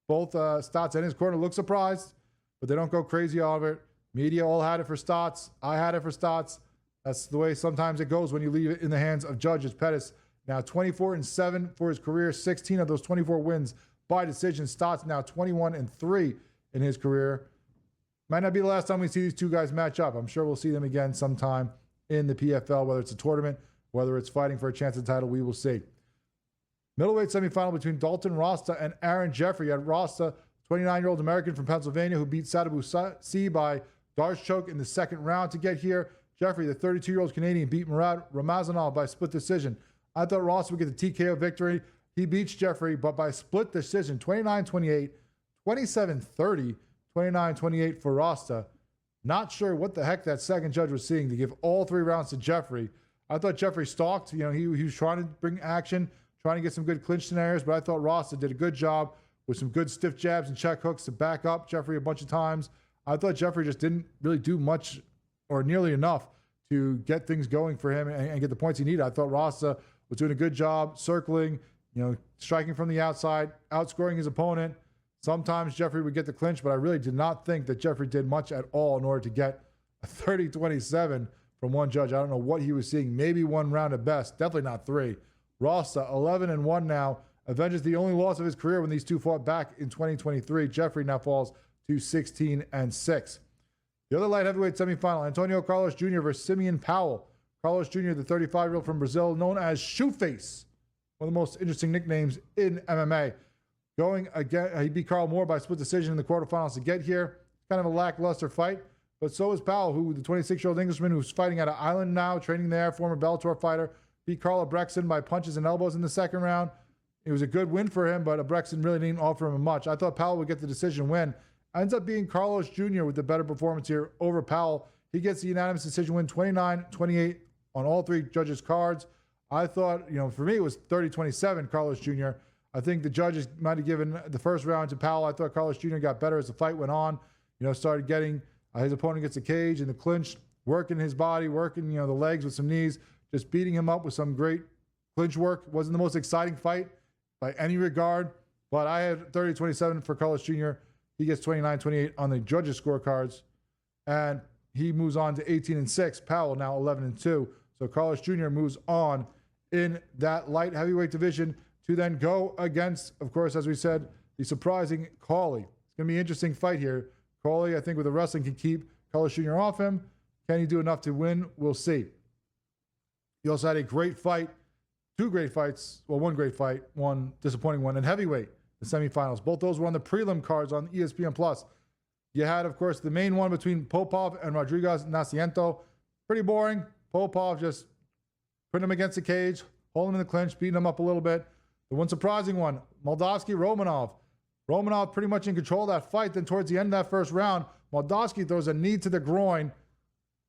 [SPEAKER 1] Both Stotts and his corner look surprised, but they don't go crazy over it. Media all had it for Stotts. I had it for Stotts. That's the way sometimes it goes when you leave it in the hands of judges. Pettis now 24-7 for his career, 16 of those 24 wins by decision. Stotts now 21-3 in his career. Might not be the last time we see these two guys match up. I'm sure we'll see them again sometime in the PFL, whether it's a tournament, whether it's fighting for a chance at the title, we will see. Middleweight semifinal between Dalton Rasta and Aaron Jeffrey. You had Rasta, 29-year-old American from Pennsylvania, who beat Sadabu C by Darce choke in the second round to get here. Jeffrey, the 32-year-old Canadian, beat Murad Ramazanov by split decision. I thought Rasta would get the TKO victory. He beats Jeffrey, but by split decision, 29-28, 27-30, 29-28 for Rasta. Not sure what the heck that second judge was seeing to give all 3 rounds to Jeffrey. I thought Jeffrey stalked. He was trying to bring action, trying to get some good clinch scenarios, but I thought Rasta did a good job with some good stiff jabs and check hooks to back up Jeffrey a bunch of times. I thought Jeffrey just didn't really do much or nearly enough to get things going for him and get the points he needed. I thought Rasta was doing a good job circling, striking from the outside, outscoring his opponent. Sometimes Jeffrey would get the clinch, but I really did not think that Jeffrey did much at all in order to get a 30-27 from one judge. I don't know what he was seeing. Maybe 1 round at best. Definitely not 3. Rasta, 11-1 now, avenges the only loss of his career when these two fought back in 2023. Jeffrey now falls to 16-6. The other light heavyweight semifinal, Antonio Carlos Jr. versus Simeon Powell. Carlos Jr., the 35-year-old from Brazil, known as Shoeface, one of the most interesting nicknames in MMA. Going again, he beat Carl Moore by split decision in the quarterfinals to get here. Kind of a lackluster fight, but so is Powell, who the 26-year-old Englishman who's fighting out of Ireland now, training there, former Bellator fighter, beat Carl Abrexon by punches and elbows in the second round. It was a good win for him, but Abrexon really didn't offer him much. I thought Powell would get the decision win. Ends up being Carlos Jr. with the better performance here over Powell. He gets the unanimous decision win, 29-28 on all 3 judges' cards. I thought, for me, it was 30-27, Carlos Jr. I think the judges might have given the first round to Powell. I thought Carlos Jr. got better as the fight went on. Started getting his opponent gets the cage and the clinch, working his body, working, the legs with some knees, just beating him up with some great clinch work. Wasn't the most exciting fight by any regard, but I had 30-27 for Carlos Jr. He gets 29-28 on the judges' scorecards, and he moves on to 18-6. Powell now 11-2. So Carlos Jr. moves on in that light heavyweight division to then go against, of course, as we said, the surprising Cawley. It's going to be an interesting fight here. Cawley, I think, with the wrestling, can keep Carlos Jr. off him. Can he do enough to win? We'll see. He also had a great fight, 2 great fights, well, 1 great fight, 1 disappointing one in heavyweight, the semifinals. Both those were on the prelim cards on ESPN+. You had, of course, the main one between Popov and Rodriguez Nascimento. Pretty boring. Popov just putting him against the cage, holding him in the clinch, beating him up a little bit. The one surprising one, Moldavsky-Romanov. Romanov pretty much in control of that fight. Then towards the end of that first round, Moldavsky throws a knee to the groin.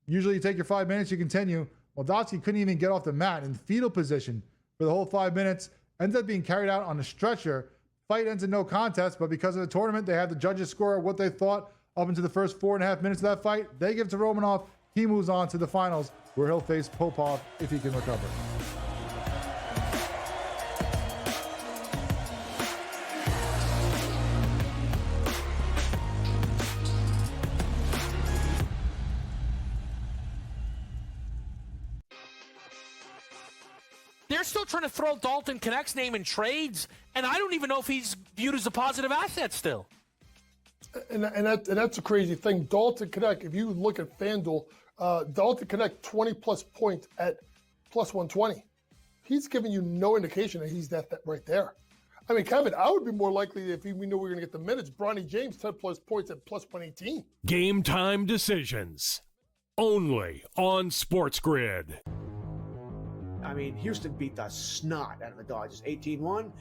[SPEAKER 1] Usually you take your 5 minutes, you continue. Moldavsky couldn't even get off the mat in fetal position for the whole 5 minutes. Ends up being carried out on a stretcher. Fight ends in no contest, but because of the tournament, they had the judges score what they thought up into the first 4.5 minutes of that fight. They give it to Romanov. He moves on to the finals, where he'll face Popov if he can recover.
[SPEAKER 6] They're still trying to throw Dalton Connect's name in trades, and I don't even know if he's viewed as a positive asset still.
[SPEAKER 7] And that's a crazy thing. Dalton Connect, if you look at FanDuel, Dalton Connect 20-plus points at plus 120. he's giving you no indication that he's that right there. I mean, Kevin, I would be more likely if we knew we were going to get the minutes. Bronny James, 10 plus points at plus 118.
[SPEAKER 4] Game time decisions. Only on SportsGrid.
[SPEAKER 5] I mean, Houston beat the snot out of the Dodgers, 18-1.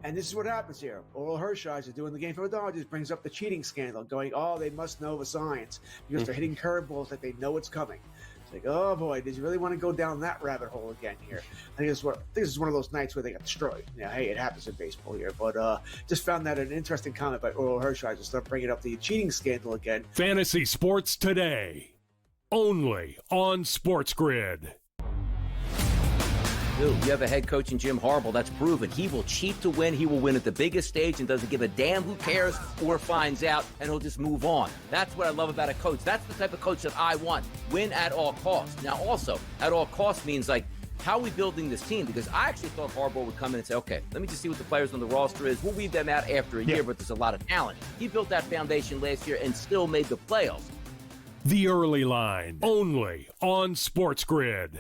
[SPEAKER 5] And this is what happens here. Oral Hershiser doing the game for the Dodgers brings up the cheating scandal, going, oh, they must know the science because they're hitting curveballs that they know it's coming. It's like, oh boy, did you really want to go down that rabbit hole again here? I think this is one of those nights where they got destroyed. Yeah, hey, it happens in baseball here. But just found that an interesting comment by Oral Hershiser. Start bringing up the cheating scandal again.
[SPEAKER 4] Fantasy Sports Today. Only on SportsGrid.
[SPEAKER 9] Dude, you have a head coach in Jim Harbaugh that's proven he will cheat to win. He will win at the biggest stage and doesn't give a damn who cares or finds out, and he'll just move on. That's what I love about a coach. That's the type of coach that I want. Win at all costs. Now, also, at all costs means, like, how are we building this team? Because I actually thought Harbaugh would come in and say, okay, let me just see what the players on the roster is. We'll weed them out after a year, but there's a lot of talent. He built that foundation last year and still made the playoffs.
[SPEAKER 4] The Early Line. Only on SportsGrid.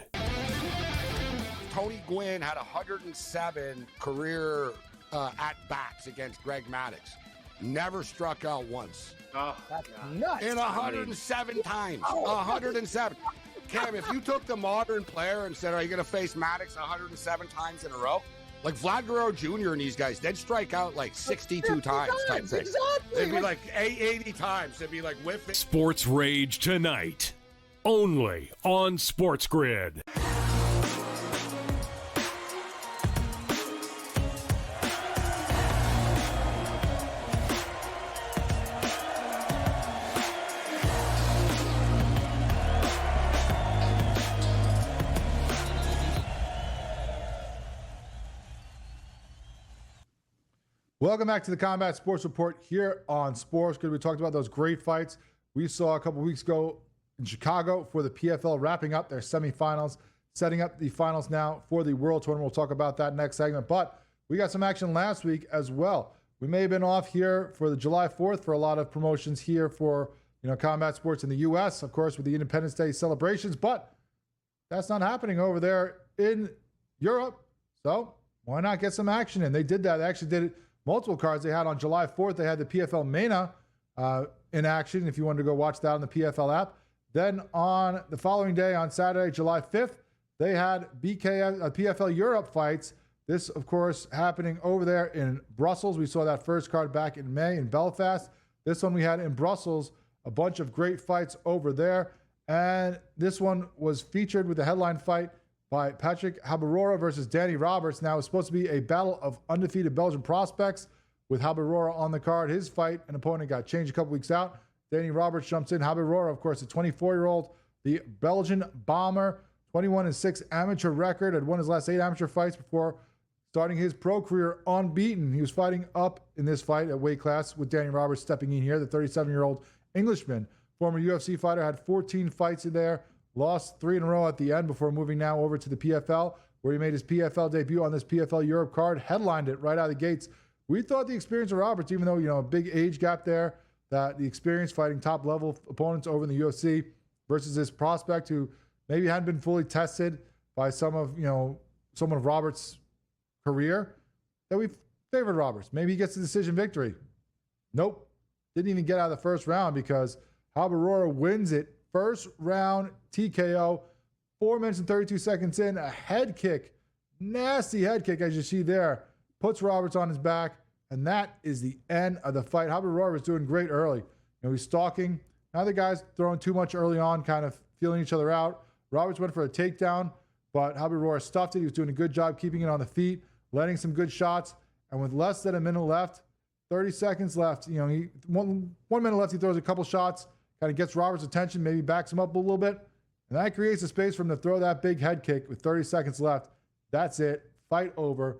[SPEAKER 11] Tony Gwynn had 107 career at-bats against Greg Maddux. Never struck out once.
[SPEAKER 12] Oh, that's nuts.
[SPEAKER 11] In 107 times. 107. Cam, if you took the modern player and said, are you going to face Maddux 107 times in a row? Like Vlad Guerrero Jr. and these guys, they'd strike out like 62 times type thing.
[SPEAKER 7] Exactly.
[SPEAKER 11] It'd be like 80 times. It'd be like whiffing.
[SPEAKER 4] Sports Rage tonight. Only on SportsGrid.
[SPEAKER 1] Welcome back to the Combat Sports Report here on SportsGrid. We talked about those great fights we saw a couple weeks ago in Chicago for the PFL, wrapping up their semifinals, setting up the finals now for the World Tournament. We'll talk about that next segment, but we got some action last week as well. We may have been off here for the July 4th for a lot of promotions here for combat sports in the U.S., of course, with the Independence Day celebrations, but that's not happening over there in Europe. So why not get some action in? They did that. They actually did it. Multiple cards they had on July 4th. They had the PFL Mena in action if you wanted to go watch that on the PFL app. Then on the following day, on Saturday, July 5th, they had PFL Europe fights. This, of course, happening over there in Brussels. We saw that first card back in May in Belfast. This one we had in Brussels, a bunch of great fights over there. And this one was featured with the headline fight by Patrick Habarora versus Danny Roberts. Now, it's supposed to be a battle of undefeated Belgian prospects with Habarora on the card. His fight and opponent got changed a couple weeks out. Danny Roberts jumps in. Habarora, of course, a 24-year-old, the Belgian bomber, 21-6 amateur record, had won his last 8 amateur fights before starting his pro career unbeaten. He was fighting up in this fight at weight class with Danny Roberts stepping in here, the 37-year-old Englishman. Former UFC fighter, had 14 fights in there. Lost 3 in a row at the end before moving now over to the PFL, where he made his PFL debut on this PFL Europe card, headlined it right out of the gates. We thought the experience of Roberts, even though, a big age gap there, that the experience fighting top-level opponents over in the UFC versus this prospect who maybe hadn't been fully tested by some of Roberts' career, that we favored Roberts. Maybe he gets the decision victory. Nope. Didn't even get out of the first round because Habarora wins it. First round TKO, 4 minutes and 32 seconds in, a head kick, nasty head kick as you see there, puts Roberts on his back, and that is the end of the fight. Habarora was doing great early. He's stalking. Now the guy's throwing too much early on, kind of feeling each other out. Roberts went for a takedown, but Habarora stuffed it. He was doing a good job keeping it on the feet, letting some good shots, and with less than a minute left, 30 seconds left, one minute left, he throws a couple shots, kind of gets Roberts' attention, maybe backs him up a little bit, and that creates a space for him to throw that big head kick with 30 seconds left. That's it. Fight over.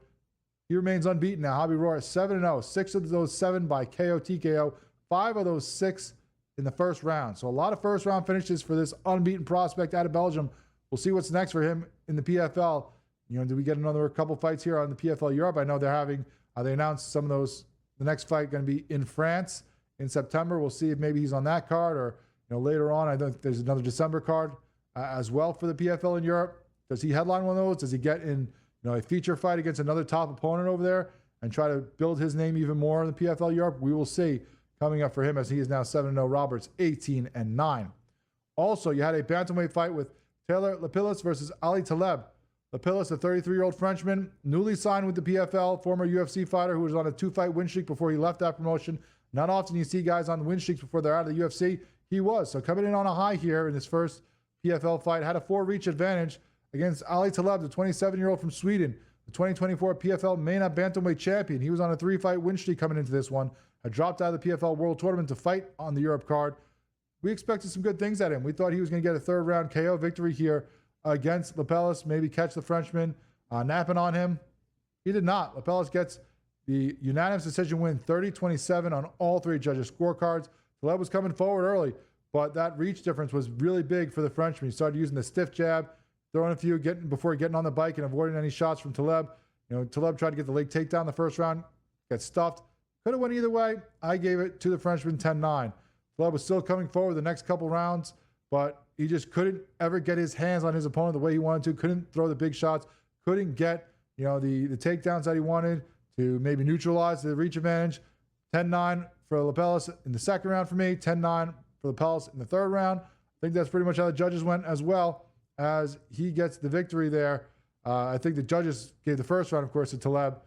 [SPEAKER 1] He remains unbeaten now. Habarora 7-0. 6 of those 7 by KO, TKO. 5 of those 6 in the first round. So a lot of first-round finishes for this unbeaten prospect out of Belgium. We'll see what's next for him in the PFL. Do we get another couple fights here on the PFL Europe? I know they're having, they announced some of those. The next fight going to be in France in September. We'll see if maybe he's on that card or later on. I think there's another December card as well for the PFL in Europe. Does he headline one of those? Does he get in a feature fight against another top opponent over there and try to build his name even more in the PFL Europe? We will see coming up for him, as he is now 7-0. Roberts 18-9. Also, you had a bantamweight fight with Taylor Lapilus versus Ali Taleb. Lapilus, a 33-year-old Frenchman, newly signed with the PFL, former UFC fighter who was on a 2-fight win streak before he left that promotion. Not often you see guys on win streaks before they're out of the UFC. He was. So coming in on a high here in his first PFL fight, had a 4-reach advantage against Ali Taleb, the 27-year-old from Sweden, the 2024 PFL MENA bantamweight champion. He was on a 3-fight win streak coming into this one, had dropped out of the PFL World Tournament to fight on the Europe card. We expected some good things at him. We thought he was going to get a 3rd-round KO victory here against Lapilus, maybe catch the Frenchman napping on him. He did not. Lapilus gets the unanimous decision win, 30-27 on all 3 judges' scorecards. Taleb was coming forward early, but that reach difference was really big for the Frenchman. He started using the stiff jab, throwing a few before getting on the bike and avoiding any shots from Taleb. Taleb tried to get the leg takedown the first round, got stuffed. Could have went either way. I gave it to the Frenchman 10-9. Taleb was still coming forward the next couple rounds, but he just couldn't ever get his hands on his opponent the way he wanted to, couldn't throw the big shots, couldn't get the takedowns that he wanted to maybe neutralize the reach advantage. 10-9 for Lapilus in the second round for me, 10-9 for Lapilus in the third round. I think that's pretty much how the judges went as well, as he gets the victory there. I think the judges gave the first round, of course, to Taleb.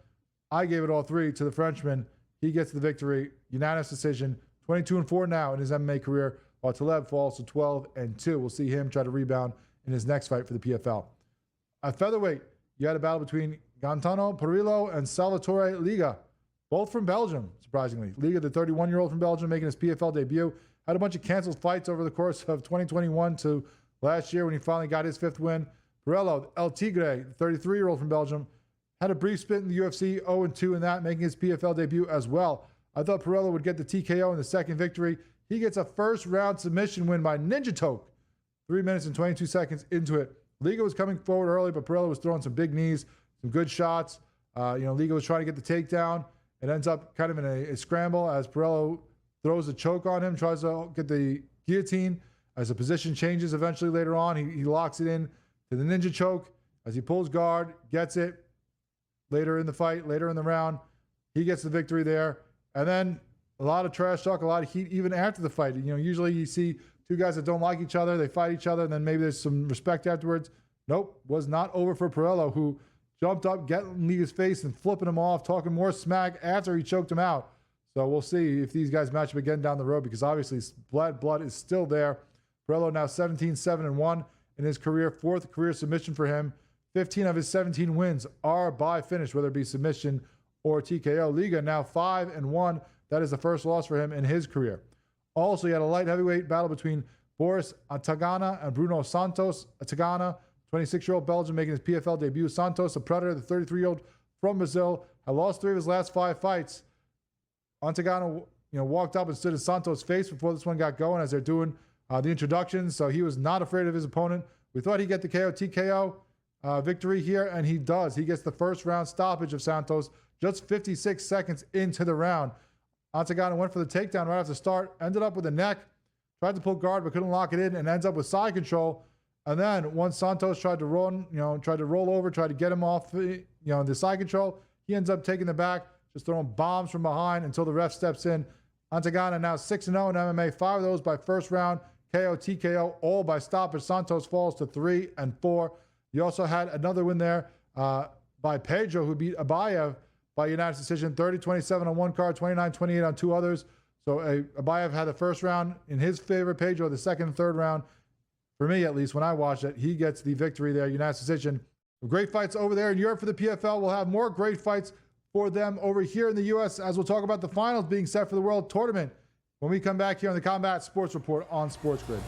[SPEAKER 1] I gave it all 3 to the Frenchman. He gets the victory, unanimous decision, 22-4 now in his MMA career, while Taleb falls to 12-2. We'll see him try to rebound in his next fight for the PFL. At featherweight, you had a battle between Gaetano Perillo and Salvatore Liga, both from Belgium, surprisingly. Liga, the 31-year-old from Belgium, making his PFL debut, had a bunch of canceled fights over the course of 2021 to last year when he finally got his 5th win. Perillo, El Tigre, the 33-year-old from Belgium, had a brief stint in the UFC, 0-2 in that, making his PFL debut as well. I thought Perillo would get the TKO in the second victory. He gets a first-round submission win by Ninja Toke, 3 minutes and 22 seconds into it. Liga was coming forward early, but Perillo was throwing some big knees, some good shots. Liga was trying to get the takedown. It ends up kind of in a scramble as Perillo throws a choke on him, tries to get the guillotine. As the position changes eventually later on, he locks it in to the Ninja Choke. As he pulls guard, gets it later in the fight, later in the round. He gets the victory there. And then a lot of trash talk, a lot of heat even after the fight. Usually you see 2 guys that don't like each other, they fight each other, and then maybe there's some respect afterwards. Nope, was not over for Perillo, who jumped up, getting Liga's face and flipping him off, talking more smack after he choked him out. So we'll see if these guys match up again down the road, because obviously blood is still there. Perillo now 17-7-1 in his career, 4th career submission for him. 15 of his 17 wins are by finish, whether it be submission or TKO. Liga now 5-1. That is the first loss for him in his career. Also, you had a light heavyweight battle between Boris Atagana and Bruno Santos. Atagana, 26-year-old Belgian, making his PFL debut. Santos, a predator, the 33-year-old from Brazil, had lost 3 of his last 5 fights. Atagana, walked up and stood in Santos' face before this one got going as they're doing the introductions. So he was not afraid of his opponent. We thought he'd get the TKO victory here, and he does. He gets the first round stoppage of Santos just 56 seconds into the round. Atagana went for the takedown right off the start, ended up with the neck, tried to pull guard but couldn't lock it in, and ends up with side control. And then once Santos tried to roll over, tried to get him off the side control, he ends up taking the back, just throwing bombs from behind until the ref steps in. Atagana now 6-0 in MMA, 5 of those by first round, KO, TKO, all by stoppage. Santos falls to 3-4. You also had another win there by Pedro, who beat Abayev by unanimous decision, 30-27 on one card, 29-28 on 2 others. So Abayev had the first round in his favor. Pedro, the second and third round, for me at least, when I watched it, he gets the victory there, unanimous decision. Great fights over there in Europe for the PFL. We'll have more great fights for them over here in the U.S. as we'll talk about the finals being set for the World Tournament when we come back here on the Combat Sports Report on SportsGrid.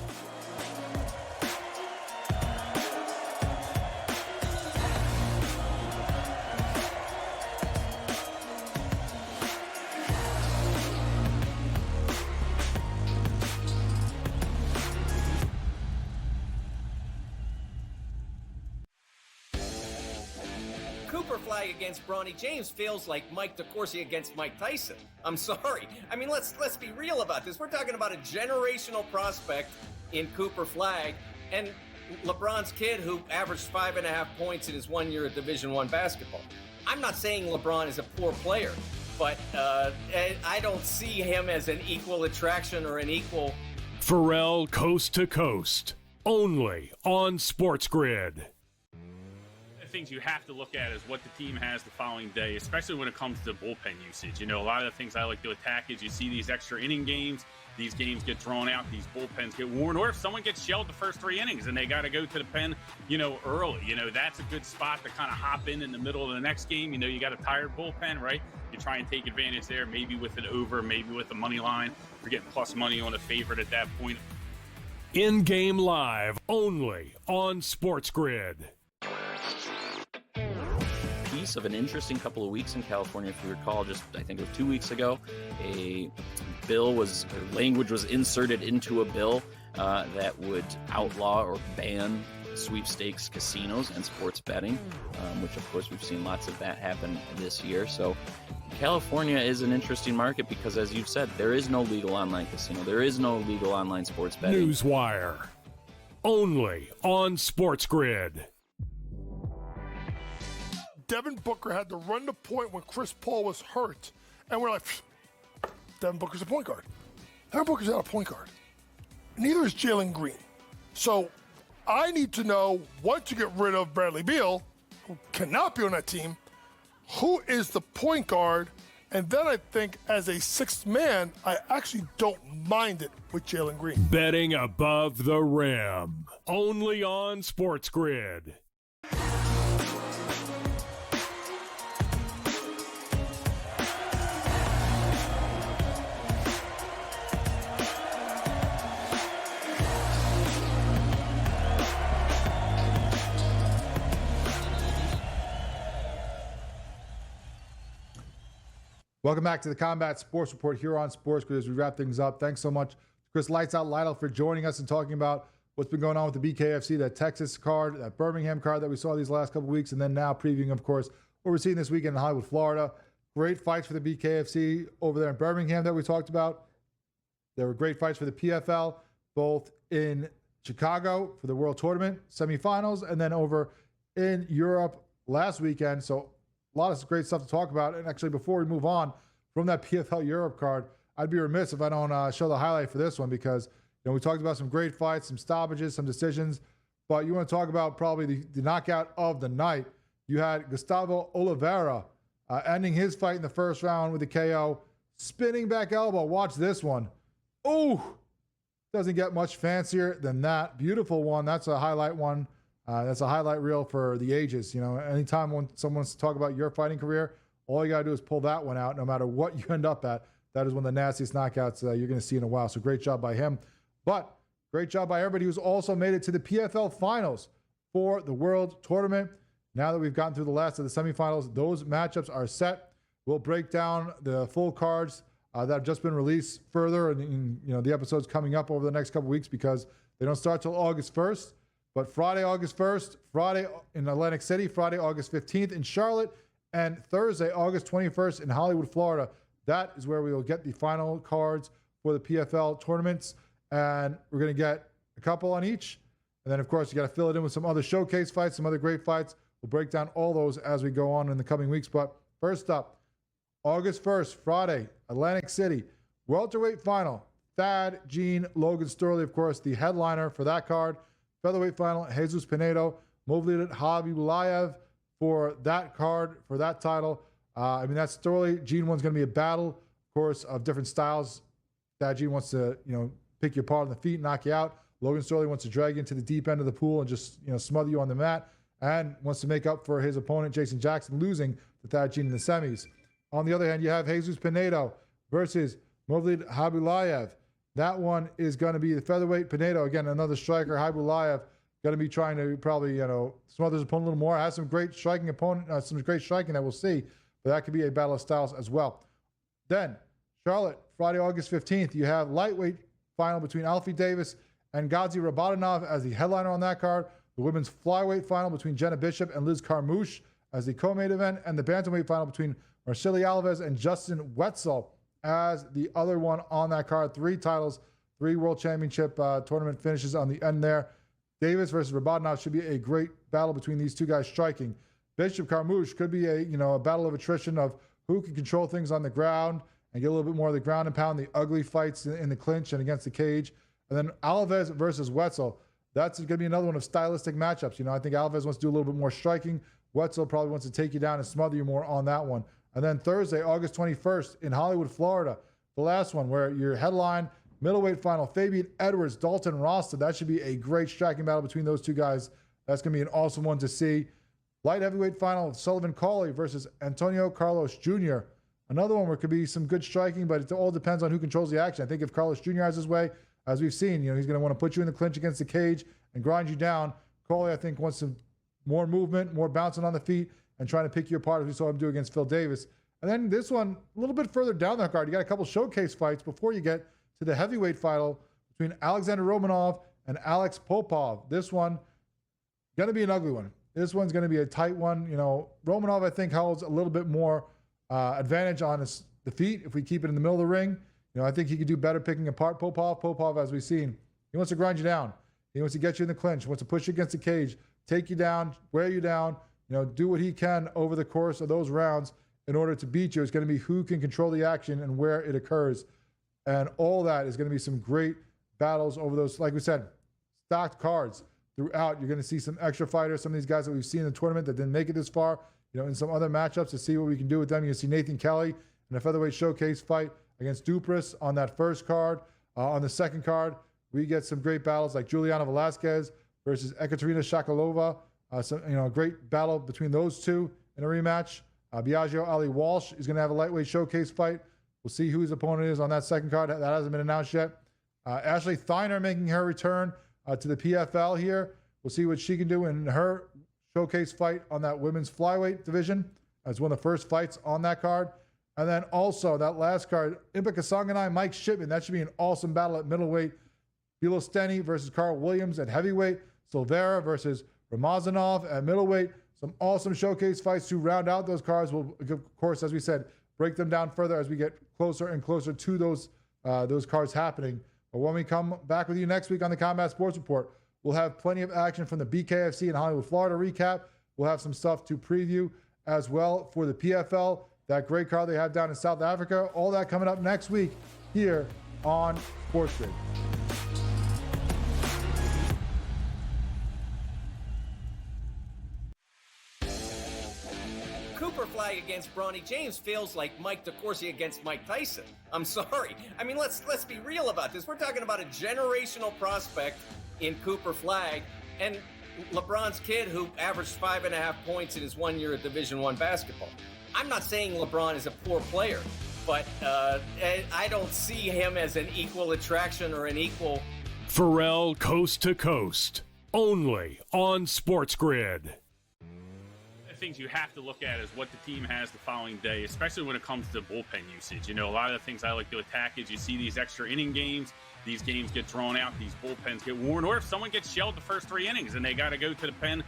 [SPEAKER 17] Against Bronny James feels like Mike DeCourcy against Mike Tyson. I'm sorry. I mean, let's be real about this. We're talking about a generational prospect in Cooper Flagg, and LeBron's kid who averaged 5.5 points in his 1 year of Division I basketball. I'm not saying LeBron is a poor player, but I don't see him as an equal attraction or an equal.
[SPEAKER 4] Pharrell Coast to Coast, only on SportsGrid.
[SPEAKER 18] Things you have to look at is what the team has the following day, especially when it comes to bullpen usage. You know, a lot of the things I like to attack is you see these extra inning games, these games get drawn out, these bullpens get worn, or if someone gets shelled the first 3 innings and they got to go to the pen, early, that's a good spot to kind of hop in the middle of the next game. You got a tired bullpen, right? You try and take advantage there, maybe with an over, maybe with a money line. You're getting plus money on a favorite at that point.
[SPEAKER 4] In-game live, only on SportsGrid.
[SPEAKER 19] Piece of an interesting couple of weeks in California. If you recall, I think it was 2 weeks ago, language was inserted into a bill that would outlaw or ban sweepstakes casinos and sports betting, which of course we've seen lots of that happen this year. So California is an interesting market because, as you've said, there is no legal online casino. There is no legal online sports betting.
[SPEAKER 4] Newswire, only on SportsGrid.
[SPEAKER 7] Devin Booker had to run the point when Chris Paul was hurt. And we're like, Devin Booker's a point guard. Devin Booker's not a point guard. Neither is Jalen Green. So I need to know, once you get rid of Bradley Beal, who cannot be on that team, who is the point guard? And then I think as a sixth man, I actually don't mind it with Jalen Green.
[SPEAKER 4] Betting above the rim, only on SportsGrid.
[SPEAKER 1] Welcome back to the Combat Sports Report here on SportsGrid as we wrap things up. Thanks so much, Chris Lights Out Lytle, for joining us and talking about what's been going on with the BKFC, that Texas card, that Birmingham card that we saw these last couple of weeks, and then now previewing, of course, what we're seeing this weekend in Hollywood, Florida. Great fights for the BKFC over there in Birmingham that we talked about. There were great fights for the PFL, both in Chicago for the World Tournament semifinals and then over in Europe last weekend. So a lot of great stuff to talk about. And actually, before we move on from that PFL Europe card, I'd be remiss if I don't show the highlight for this one because we talked about some great fights, some stoppages, some decisions. But you want to talk about probably the knockout of the night. You had Gustavo Oliveira ending his fight in the first round with a KO. Spinning back elbow. Watch this one. Oh, doesn't get much fancier than that. Beautiful one. That's a highlight one. That's a highlight reel for the ages. Anytime when someone wants to talk about your fighting career, all you got to do is pull that one out. No matter what you end up at, that is one of the nastiest knockouts you're going to see in a while. So great job by him. But great job by everybody who's also made it to the PFL finals for the World Tournament. Now that we've gotten through the last of the semifinals, those matchups are set. We'll break down the full cards that have just been released further. And the episodes coming up over the next couple weeks because they don't start till August 1st. But Friday, August 1st, Friday in Atlantic City, Friday, August 15th in Charlotte, and Thursday, August 21st in Hollywood, Florida. That is where we will get the final cards for the PFL tournaments. And we're going to get a couple on each. And then, of course, you got to fill it in with some other showcase fights, some other great fights. We'll break down all those as we go on in the coming weeks. But first up, August 1st, Friday, Atlantic City, welterweight final. Thad, Gene, Logan Sterling, of course, the headliner for that card. Featherweight final, Jesus Pinedo, Movlid Habibulayev for that card, for that title. That's Sterling. Gene one's going to be a battle, of course, of different styles. Thad Gene wants to, pick you apart on the feet, knock you out. Logan Sterling wants to drag you into the deep end of the pool and just, smother you on the mat, and wants to make up for his opponent, Jason Jackson, losing to Thad Gene in the semis. On the other hand, you have Jesus Pinedo versus Movlid Habibulayev. That one is going to be the featherweight. Pinedo, again, another striker. Habibulayev going to be trying to probably, smother his opponent a little more. Has some great striking some great striking that we'll see, but that could be a battle of styles as well. Then, Charlotte, Friday, August 15th, you have lightweight final between Alfie Davis and Ghazi Rabadanov as the headliner on that card. The women's flyweight final between Jenna Bishop and Liz Carmouche as the co-main event, and the bantamweight final between Marceli Alves and Justin Wetzel as the other one on that card. 3 titles, 3 world championship tournament finishes on the end there. Davis versus Rabadinov should be a great battle between these two guys striking. Bishop Carmouche could be a battle of attrition of who can control things on the ground and get a little bit more of the ground and pound, the ugly fights in the clinch and against the cage. And then Alves versus Wetzel. That's going to be another one of stylistic matchups. I think Alves wants to do a little bit more striking. Wetzel probably wants to take you down and smother you more on that one. And then Thursday, August 21st in Hollywood, Florida, the last one where your headline middleweight final, Fabian Edwards, Dalton Rosted. That should be a great striking battle between those two guys. That's going to be an awesome one to see. Light heavyweight final, Sullivan Cauley versus Antonio Carlos Jr. Another one where it could be some good striking, but it all depends on who controls the action. I think if Carlos Jr. has his way, as we've seen, he's going to want to put you in the clinch against the cage and grind you down. Cauley, I think, wants some more movement, more bouncing on the feet, and trying to pick you apart as we saw him do against Phil Davis. And then this one, a little bit further down the card, you got a couple showcase fights before you get to the heavyweight final between Alexander Romanov and Alex Popov. This one, going to be an ugly one. This one's going to be a tight one. Romanov, I think, holds a little bit more advantage on the feet if we keep it in the middle of the ring. I think he could do better picking apart Popov. Popov, as we've seen, he wants to grind you down. He wants to get you in the clinch, wants to push you against the cage, take you down, wear you down, do what he can over the course of those rounds in order to beat you. It's going to be who can control the action and where it occurs. And all that is going to be some great battles over those, like we said, stacked cards throughout. You're going to see some extra fighters, some of these guys that we've seen in the tournament that didn't make it this far, in some other matchups to see what we can do with them. You can see Nathan Kelly in a featherweight showcase fight against Duprez on that first card. On the second card, we get some great battles like Juliana Velasquez versus Ekaterina Shakalova. A great battle between those two in a rematch. Biagio Ali Walsh is going to have a lightweight showcase fight. We'll see who his opponent is on that second card. That hasn't been announced yet. Ashley Thiner making her return to the PFL here. We'll see what she can do in her showcase fight on that women's flyweight division. That's one of the first fights on that card. And then also that last card, Impa Kasanganai, Mike Shipman. That should be an awesome battle at middleweight. Bilo Steny versus Carl Williams at heavyweight. Silveira versus Ramazanov at middleweight. Some awesome showcase fights to round out those cards. We'll, of course, as we said, break them down further as we get closer and closer to those cards happening. But when we come back with you next week on the Combat Sports Report, we'll have plenty of action from the BKFC in Hollywood, Florida recap. We'll have some stuff to preview as well for the PFL, that great card they have down in South Africa. All that coming up next week here on SportsGrid.
[SPEAKER 17] Cooper flag against Bronny James feels like Mike DeCourcy against Mike Tyson. I'm sorry. I mean, let's be real about this. We're talking about a generational prospect in Cooper Flag and LeBron's kid who averaged 5.5 points in his 1 year of Division I basketball. I'm not saying LeBron is a poor player, but I don't see him as an equal attraction or an equal.
[SPEAKER 4] Pharrell Coast to Coast, only on SportsGrid.
[SPEAKER 18] Things you have to look at is what the team has the following day, especially when it comes to bullpen usage. A lot of the things I like to attack is you see these extra inning games, these games get drawn out, these bullpens get worn, or if someone gets shelled the first 3 innings and they got to go to the pen,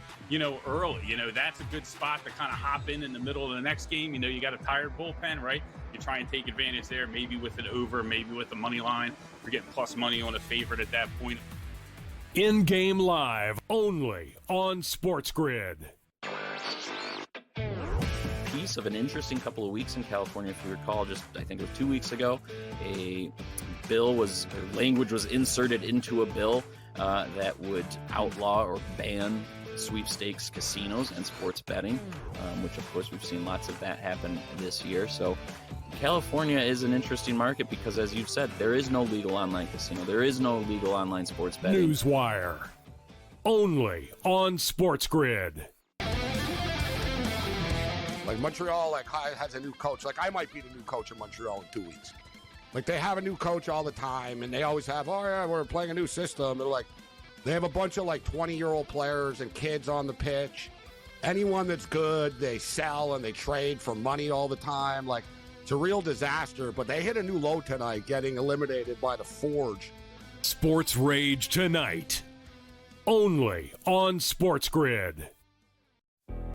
[SPEAKER 18] early, that's a good spot to kind of hop in the middle of the next game. You got a tired bullpen, right? You try and take advantage there, maybe with an over, maybe with the money line. You're getting plus money on a favorite at that point.
[SPEAKER 4] In-game live, only on SportsGrid.
[SPEAKER 19] Piece of an interesting couple of weeks in California. If you recall, I think it was 2 weeks ago, language was inserted into a bill that would outlaw or ban sweepstakes casinos and sports betting, which of course we've seen lots of that happen this year. So California is an interesting market because, as you've said, there is no legal online casino. There is no legal online sports betting.
[SPEAKER 4] Newswire, only on SportsGrid.
[SPEAKER 11] Like Montreal, has a new coach. I might be the new coach of Montreal in 2 weeks. They have a new coach all the time, and they always have, we're playing a new system. They're they have a bunch of 20-year-old players and kids on the pitch. Anyone that's good, they sell and they trade for money all the time. It's a real disaster, but they hit a new low tonight, getting eliminated by the Forge.
[SPEAKER 4] Sports Rage tonight, only on SportsGrid.